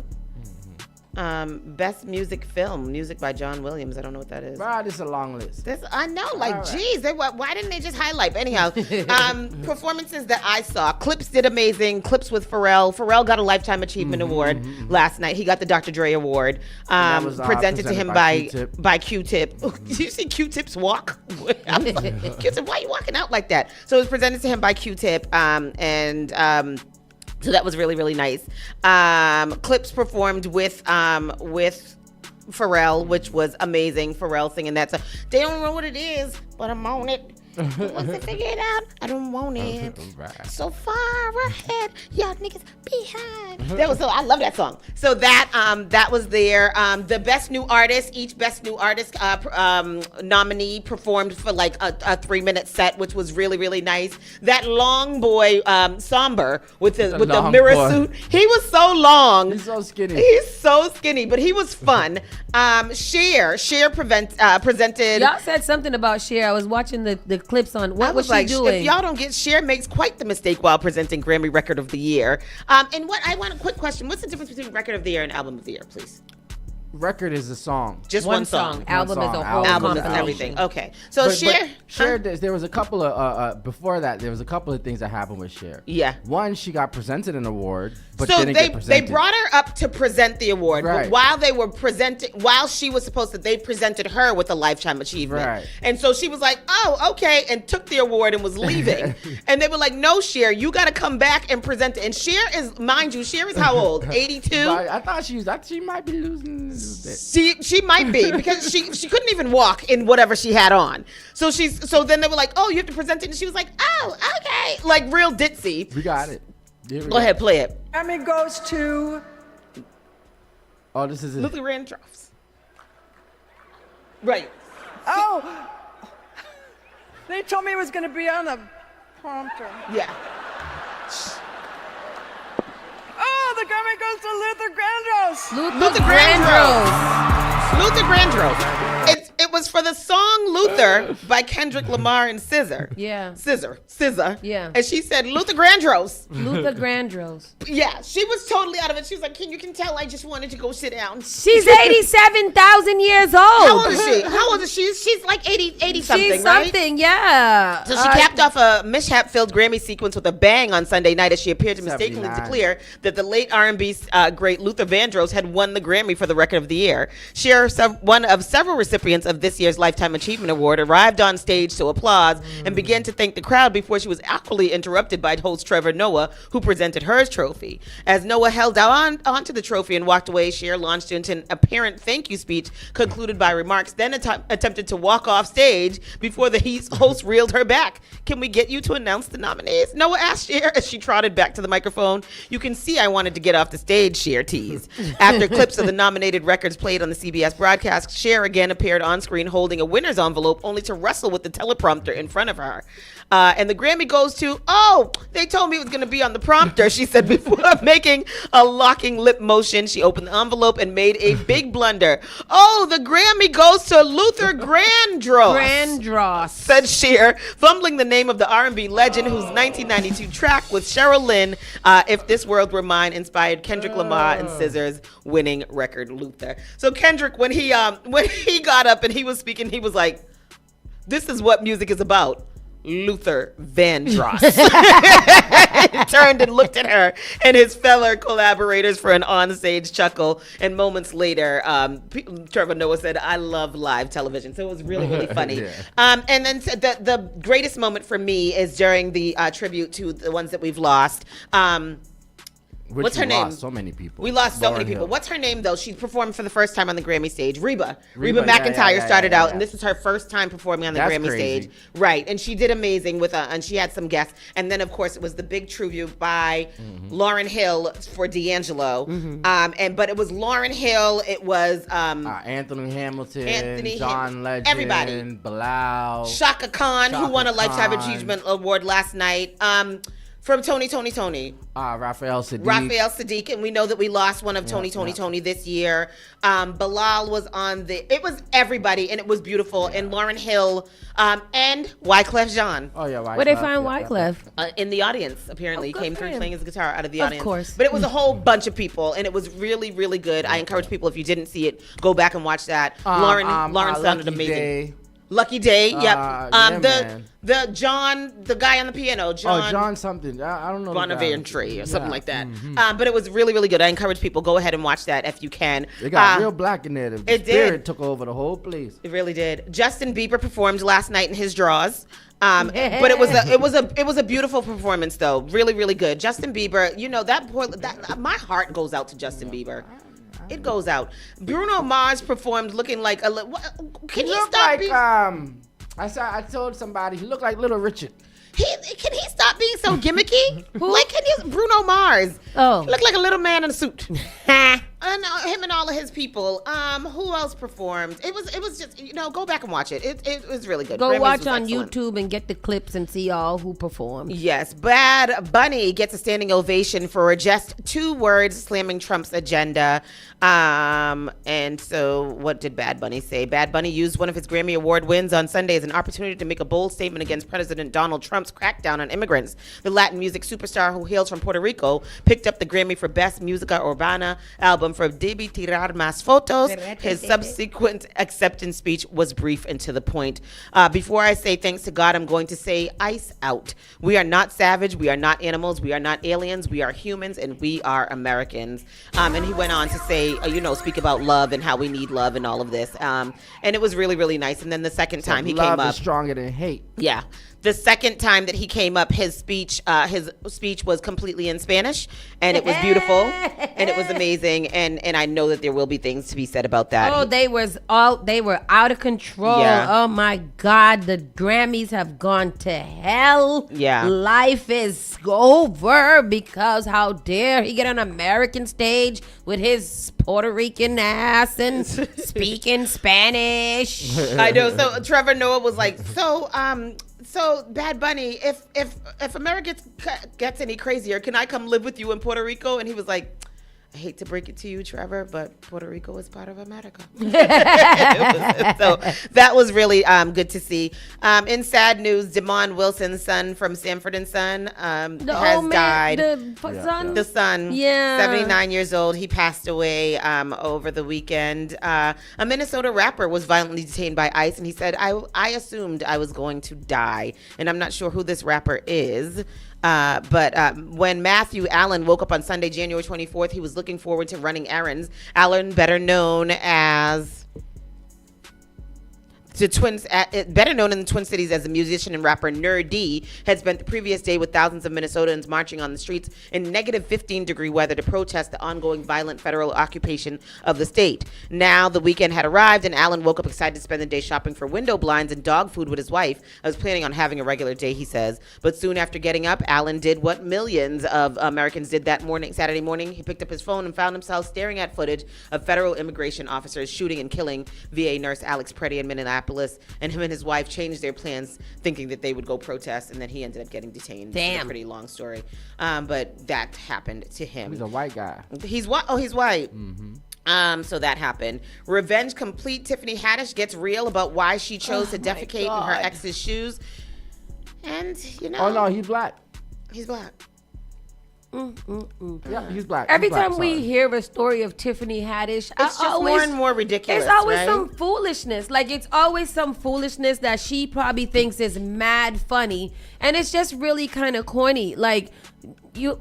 Best music film, music by John Williams. I don't know what that is. Bro, this is a long list. I know, geez, why didn't they just highlight? But anyhow, performances that I saw. Clips did amazing. Clips with Pharrell. Pharrell got a Lifetime Achievement Award last night. He got the Dr. Dre Award. Presented to him by Q-Tip. Did you see Q-Tip's walk? Q-Tip, why are you walking out like that? So it was presented to him by Q-Tip, so that was really, really nice. Clips performed with Pharrell, which was amazing. Pharrell singing that song. They don't know what it is, but I'm on it. But once I figure it out, I don't want it. So far ahead, y'all niggas behind. I love that song. So that was there. The best new artist, each best new artist nominee performed for like a 3-minute set, which was really, really nice. That long boy, Somber, with the mirror suit, he was so long. He's so skinny. He's so skinny, but he was fun. Cher presented. Y'all said something about Cher. I was watching the clips on what was she doing. If y'all don't get, Cher makes quite the mistake while presenting Grammy Record of the Year. And what I want a quick question: what's the difference between Record of the Year and Album of the Year, please? Record is a song. Just one song. Album is a whole album is compilation. everything. Okay. So Cher, there was a couple of before that. There was a couple of things that happened with Cher. Yeah. One, she got presented an award, but so didn't get presented. they brought her up to present the award, Right. but while she was supposed to, they presented her with a lifetime achievement. Right. And so she was like, "Oh, okay," and took the award and was leaving. And they were like, "No, Cher, you got to come back and present it." And Cher is, mind you, Cher is how old? 82. I thought she might be losing a little bit. She might be, because she couldn't even walk in whatever she had on. So then they were like, "Oh, you have to present it," and she was like, "Oh, okay," like real ditzy. We got it. Go ahead, play it. Grammy goes to. Oh, this is it. Luther Vandross. Right. Oh, they told me it was going to be on the prompter. Yeah. Oh, the Grammy goes to Luther Vandross. Luther Vandross. Luther Vandross. It was for the song Luther by Kendrick Lamar and SZA. Yeah. SZA. Yeah. And she said Luther Vandross. Luther Vandross. Yeah, she was totally out of it. She was like, you can tell I just wanted to go sit down. She's 87,000 years old. How old is she? How old is she? She's like 80 something, She's right? something, yeah. So she capped off a mishap-filled Grammy sequence with a bang on Sunday night as she appeared to mistakenly 79. declare that the late R&B great Luther Vandross had won the Grammy for the Record of the Year. Cher, one of several recipients of this year's Lifetime Achievement Award, arrived on stage to applause and began to thank the crowd before she was awkwardly interrupted by host Trevor Noah, who presented her trophy. As Noah held onto the trophy and walked away, Cher launched into an apparent thank you speech, concluded by remarks, then attempted to walk off stage before the host reeled her back. "Can we get you to announce the nominees?" Noah asked Cher as she trotted back to the microphone. "You can see I wanted to get off the stage," Cher teased. After clips of the nominated records played on the CBS broadcast, Cher again appeared on screen holding a winner's envelope, only to wrestle with the teleprompter in front of her. And the Grammy goes to, "Oh, they told me it was going to be on the prompter," she said before making a locking lip motion. She opened the envelope and made a big blunder. "Oh, the Grammy goes to Luther Vandross," said Cher, fumbling the name of the R&B legend whose 1992 track with Cheryl Lynn, "If This World Were Mine," inspired Kendrick Lamar and SZA's winning record, Luther. So Kendrick, when he got up and he was speaking, he was like, "This is what music is about. Luther Vandross." He turned and looked at her and his fellow collaborators for an onstage chuckle. And moments later, Trevor Noah said, "I love live television." So it was really, really funny. Yeah. And then the greatest moment for me is during the tribute to the ones that we've lost. What's her name? Lost so many people. We lost so Lauryn many people. Hill. What's her name, though? She performed for the first time on the Grammy stage. Reba Reba, McEntire started out, and yeah. this is her first time performing on the That's Grammy crazy. stage. Right, and she did amazing with and she had some guests. And then, of course, it was the big tribute by Lauryn Hill for D'Angelo. But it was Lauryn Hill. It was Anthony Hamilton, John Legend, everybody. Bilal, Shaka Khan, who won a Lifetime Khan. Achievement Award last night. From Tony. Raphael Sadiq, and we know that we lost one of Tony this year. Bilal was on it was everybody, and it was beautiful. And Lauryn Hill, and Wyclef Jean. Oh yeah, Wyclef. Where they find Wyclef? In the audience, apparently. He came through playing his guitar out of the audience. Of course. But it was a whole bunch of people, and it was really, really good. I encourage people, if you didn't see it, go back and watch that. Lauren sounded amazing. Day. Lucky Day, yep. Man. The guy on the piano, John something. I don't know. Bonaventure or something like that. But it was really, really good. I encourage people, go ahead and watch that if you can. They got real black in there. The spirit took over the whole place. It really did. Justin Bieber performed last night in his draws. But it was a beautiful performance though. Really, really good. Justin Bieber, you know, my heart goes out to Justin Bieber. It goes out. Bruno Mars performed looking like can you stop like I told somebody he looked like Little Richard. Can he stop being so gimmicky? Like, Bruno Mars? Oh, He looked like a little man in a suit. And him and all of his people. Who else performed? It was just, go back and watch it. It was really good. Go Grammys watch was on excellent. YouTube and get the clips and see all who performed. Yes, Bad Bunny gets a standing ovation for just 2 words slamming Trump's agenda. And so what did Bad Bunny say? Bad Bunny used one of his Grammy Award wins on Sunday as an opportunity to make a bold statement against President Donald Trump's crackdown on immigrants. The Latin music superstar who hails from Puerto Rico picked up the Grammy for Best Música Urbana album for Debí Tirar Más Fotos. His subsequent acceptance speech was brief and to the point. Before I say thanks to God, I'm going to say ice out. We are not savage. We are not animals. We are not aliens. We are humans, and we are Americans. And he went on to say, speak about love and how we need love and all of this. And it was really, really nice. And then the second time he came up, love is stronger than hate. Yeah. The second time that he came up, his speech was completely in Spanish, and it was beautiful, and it was amazing, and I know that there will be things to be said about that. Oh, they were out of control. Yeah. Oh my God, the Grammys have gone to hell. Yeah. Life is over because how dare he get on an American stage with his Puerto Rican ass and speaking Spanish. I know. So Trevor Noah was like, so Bad Bunny, if America gets any crazier, can I come live with you in Puerto Rico? And he was like, I hate to break it to you, Trevor, but Puerto Rico is part of America. So that was really good to see. In sad news, Damon Wilson's son from Sanford & Son has died. The son, 79 years old. He passed away over the weekend. A Minnesota rapper was violently detained by ICE, and he said, I assumed I was going to die. And I'm not sure who this rapper is. But when Matthew Allen woke up on Sunday, January 24th, he was looking forward to running errands. Allen, better known in the Twin Cities as the musician and rapper Nerd D, had spent the previous day with thousands of Minnesotans marching on the streets in negative 15-degree weather to protest the ongoing violent federal occupation of the state. Now the weekend had arrived, and Allen woke up excited to spend the day shopping for window blinds and dog food with his wife. I was planning on having a regular day, he says. But soon after getting up, Allen did what millions of Americans did that morning, Saturday morning. He picked up his phone and found himself staring at footage of federal immigration officers shooting and killing VA nurse Alex Preddy in Minneapolis. And him and his wife changed their plans thinking that they would go protest, and then he ended up getting detained. Damn. It's a pretty long story. But that happened to him. He's a white guy. He's white. Oh, he's white. Mm-hmm. So that happened. Revenge complete. Tiffany Haddish gets real about why she chose to defecate in her ex's shoes. And, Oh, no, he's black. He's black. Yeah, he's black. Every He's black, time we hear a story of Tiffany Haddish, It's just more and more ridiculous, It's always right? some foolishness. Like, it's always some foolishness that she probably thinks is mad funny, and it's just really kind of corny. Like, you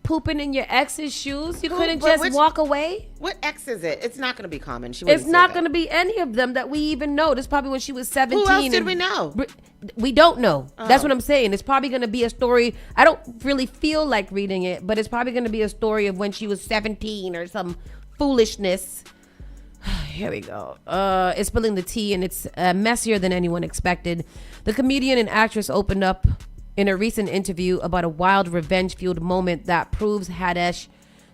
pooping in your ex's shoes. You couldn't just walk away. What ex is it? It's not going to be common. It's not going to be any of them that we even know. This probably when she was 17. Who else did we know? We don't know. Oh. That's what I'm saying. It's probably going to be a story. I don't really feel like reading it, but it's probably going to be a story of when she was 17 or some foolishness. Here we go. It's spilling the tea, and it's messier than anyone expected. The comedian and actress opened up in a recent interview about a wild revenge-fueled moment that proves Haddish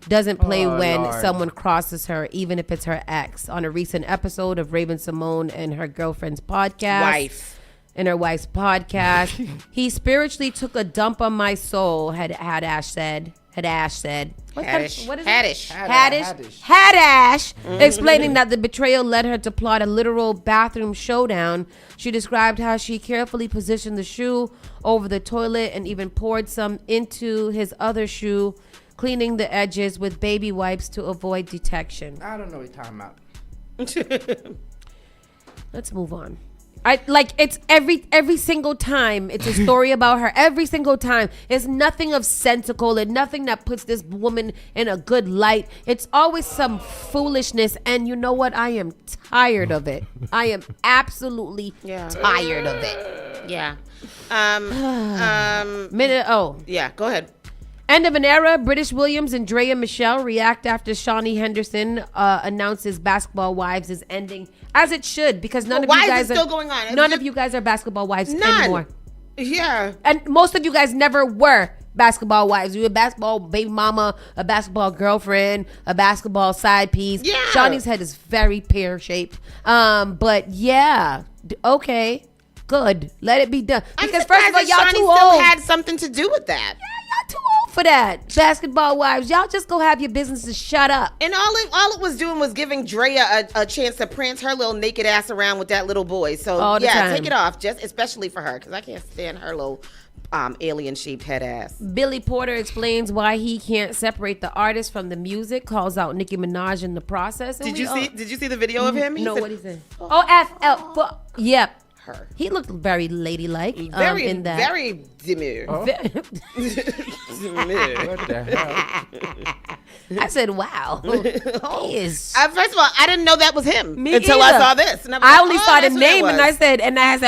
doesn't play when someone crosses her, even if it's her ex. On a recent episode of Raven Simone and her girlfriend's podcast, in her wife's podcast, he spiritually took a dump on my soul, Haddish said. Haddish. What is Haddish. it? Haddish. Explaining that the betrayal led her to plot a literal bathroom showdown. She described how she carefully positioned the shoe over the toilet and even poured some into his other shoe, cleaning the edges with baby wipes to avoid detection. I don't know what you're talking about. Let's move on. It's every single time it's a story about her. Every single time it's nothing of sensical and nothing that puts this woman in a good light. It's always some foolishness, and you know what? I am tired of it. I am absolutely tired of it. Yeah. Yeah, go ahead. End of an era. British Williams and Drea Michelle react after Shawnee Henderson announces Basketball Wives is ending, as it should, because none of you guys why is it still going on? None of you guys are Basketball Wives anymore. Yeah. And most of you guys never were basketball wives. You were a basketball baby mama, a basketball girlfriend, a basketball side piece. Yeah. Shawnee's head is very pear-shaped. But yeah, okay, good. Let it be done. Because first of all, y'all Shawnee too still old. had something to do with that. Y'all too old for that. Basketball wives, y'all just go have your businesses shut up. And all it was doing was giving Drea a chance to prance her little naked ass around with that little boy. So All the time. take it off, just especially for her, because I can't stand her little alien-shaped head ass. Billy Porter explains why he can't separate the artist from the music, calls out Nicki Minaj in the process. And Did you see the video of him? No, said, what he said? OFL. Yep. Her. He looked very ladylike Very, in that. very demure. Oh. Ve- Demure. What the hell? I said, wow. He is. First of all, I didn't know that was him Me until I either. saw this. And I only saw the that's what it name and was. I said,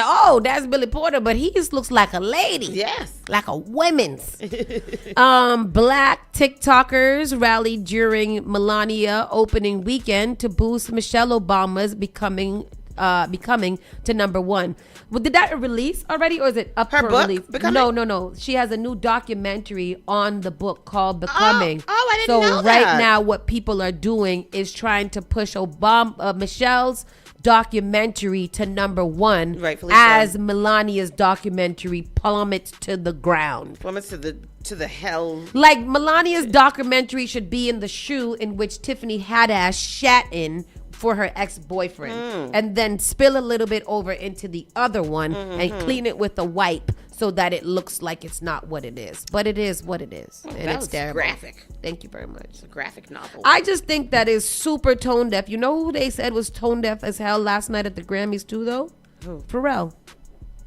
oh, that's Billy Porter, but he just looks like a lady. Yes. Like a women's. Black TikTokers rallied during Melania opening weekend to boost Michelle Obama's becoming to number one. Well, did that release already, or is it up Her for book, release? Becoming? No. She has a new documentary on the book called Becoming. Oh, I didn't know right that. now, what people are doing is trying to push Michelle's documentary to number one, Rightfully as so. Melania's documentary plummets to the ground. Plummets to the hell. Like Melania's documentary should be in the shoe in which Tiffany Haddish shat in for her ex-boyfriend, and then spill a little bit over into the other one and clean it with a wipe so that it looks like it's not what it is. But it is what it is. And That it's was terrible. graphic. Thank you very much. It's a graphic novel. I just think that is super tone deaf. You know who they said was tone deaf as hell last night at the Grammys too, though? Who? Pharrell.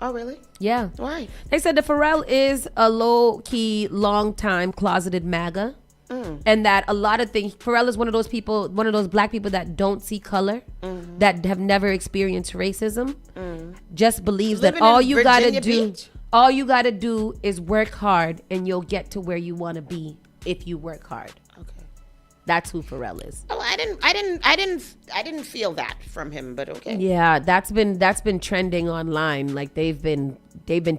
Oh, really? Yeah. Why? They said that Pharrell is a low-key, long-time closeted MAGA. And that a lot of things, Pharrell is one of those people, one of those black people that don't see color, that have never experienced racism, just believes Living that all in you gotta Virginia do, Beach? all you gotta do is work hard and you'll get to where you want to be if you work hard. Okay. That's who Pharrell is. Oh, I didn't feel that from him, but okay. Yeah, that's been trending online. Like they've been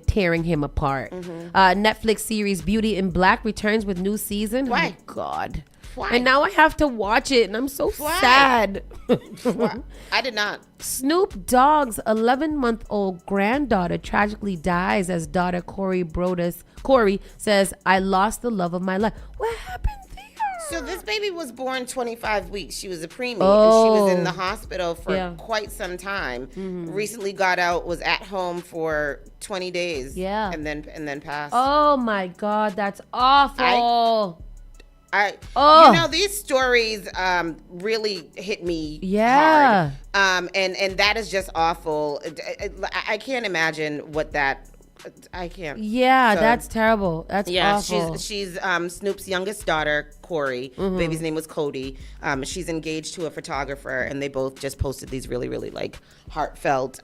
tearing him apart. Netflix series Beauty in Black returns with new season. Why? Oh, God. Why? And now I have to watch it, and I'm so Why? sad. Why? I did not. Snoop Dogg's 11-month-old granddaughter tragically dies as daughter Corey says, "I lost the love of my life." What happened? So this baby was born 25 weeks. She was a preemie. And she Oh. was in the hospital for Yeah. quite some time. Recently got out, was at home for 20 days. Yeah. And then passed. Oh my God, that's awful. You know, these stories really hit me Yeah. hard. And that is just awful. I can't imagine what that. I can't. Yeah, So- that's terrible. That's awful. She's Snoop's youngest daughter, Corey. Baby's name was Cody. She's engaged to a photographer, and they both just posted these really, really like heartfelt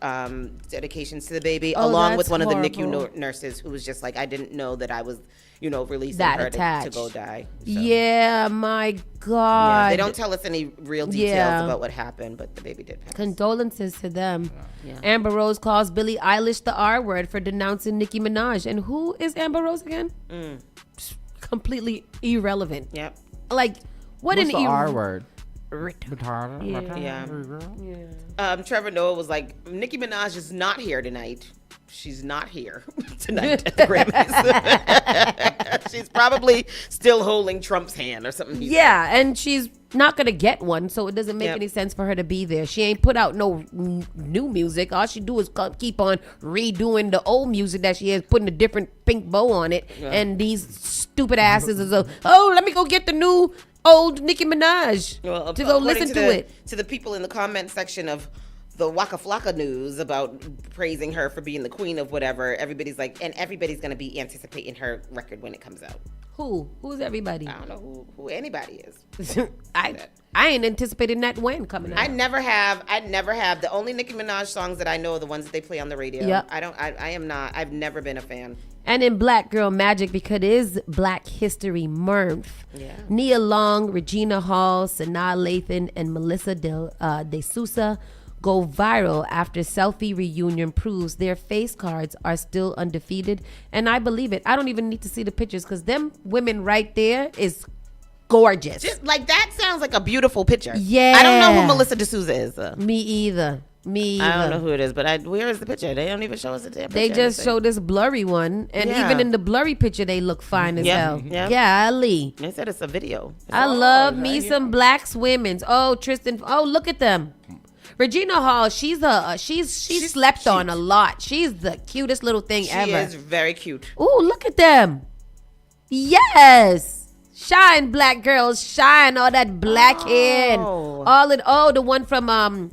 dedications to the baby, along with that's one of the horrible. NICU nurses who was just like, I didn't know that I was, releasing That her attached. to go die. So, Yeah, my God. yeah, they don't tell us any real details Yeah. about what happened, but the baby did pass. Condolences to them. Yeah. Amber Rose calls Billie Eilish the R word for denouncing Nicki Minaj. And who is Amber Rose again? Completely irrelevant. Yep. Like, what What's an the R word? Yeah. Trevor Noah was like, Nicki Minaj is not here tonight. She's not here tonight at the Grammys. She's probably still holding Trump's hand or something. Yeah, and she's not gonna get one, so it doesn't make Yep. any sense for her to be there. She ain't put out no new music. All she do is keep on redoing the old music that she has, putting a different pink bow on it. Yeah. And these stupid asses is let me go get the new old Nicki Minaj to go listen to it. To the people in the comment section of the Waka Flocka news about praising her for being the queen of whatever, everybody's like, and everybody's going to be anticipating her record when it comes out. Who's everybody? I don't know who anybody is. I ain't anticipating that when coming out. I never have. The only Nicki Minaj songs that I know are the ones that they play on the radio. Yep. I've never been a fan. And in Black Girl Magic, because it is Black History Month, Nia Long, Regina Hall, Sanaa Lathan, and Melissa De Sousa go viral after selfie reunion proves their face cards are still undefeated. And I believe it. I don't even need to see the pictures because them women right there is gorgeous. Just like that sounds like a beautiful picture. Yeah. I don't know who Melissa D'Souza is. Me either. I don't know who it is, but where is the picture? They don't even show us a damn picture. They just show this blurry one, and even in the blurry picture, they look fine as hell. Yeah, Ali. They said it's a video. I love me some Black women. Oh, Tristan. Oh, look at them. Regina Hall, she's slept on a lot. She's the cutest little thing ever. She is very cute. Ooh, look at them. Yes. Shine, Black girls. Shine. All that black hair. The one from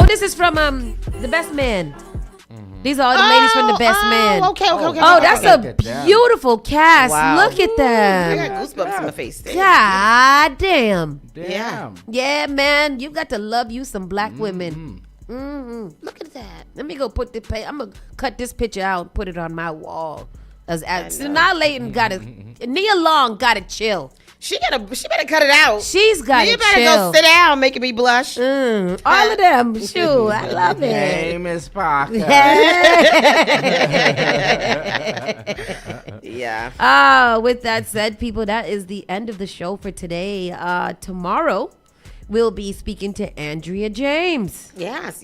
this is from The Best Man. These are all the ladies from The Best Man. Okay. That's a beautiful cast. Wow. Look at them. I got goosebumps in my face. God damn. Yeah. Yeah, man. You got to love you some Black women. Look at that. Let me go put the I'm gonna cut this picture out and put it on my wall. Sanaa Layton Nia Long gotta chill. She better cut it out. She's got You to better chill. go sit down, making me blush. All of them. Shoot, I love it. Hey, Miss Parker. Yeah. With that said, people, that is the end of the show for today. Tomorrow, we'll be speaking to Andrea James. Yes.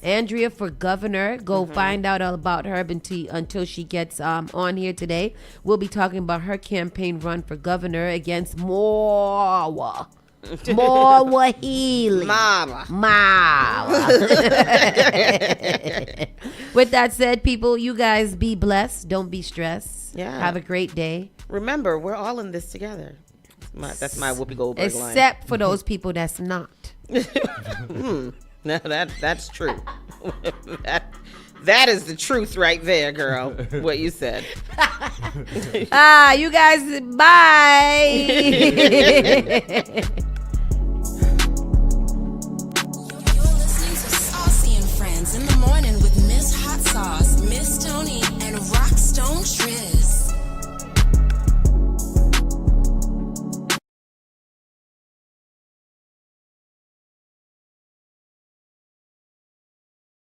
Andrea for governor. Go find out all about her until she gets on here today. We'll be talking about her campaign run for governor against Maura Healy. Mama. With that said, people, you guys be blessed. Don't be stressed. Yeah. Have a great day. Remember, we're all in this together. That's my Whoopi Goldberg line. Except for those people that's not. No, that's true. That is the truth right there, girl. What you said. You guys, bye. You're listening to Saucy and Friends in the morning with Miss Hot Sauce, Miss Tony, and Rockstone Trish.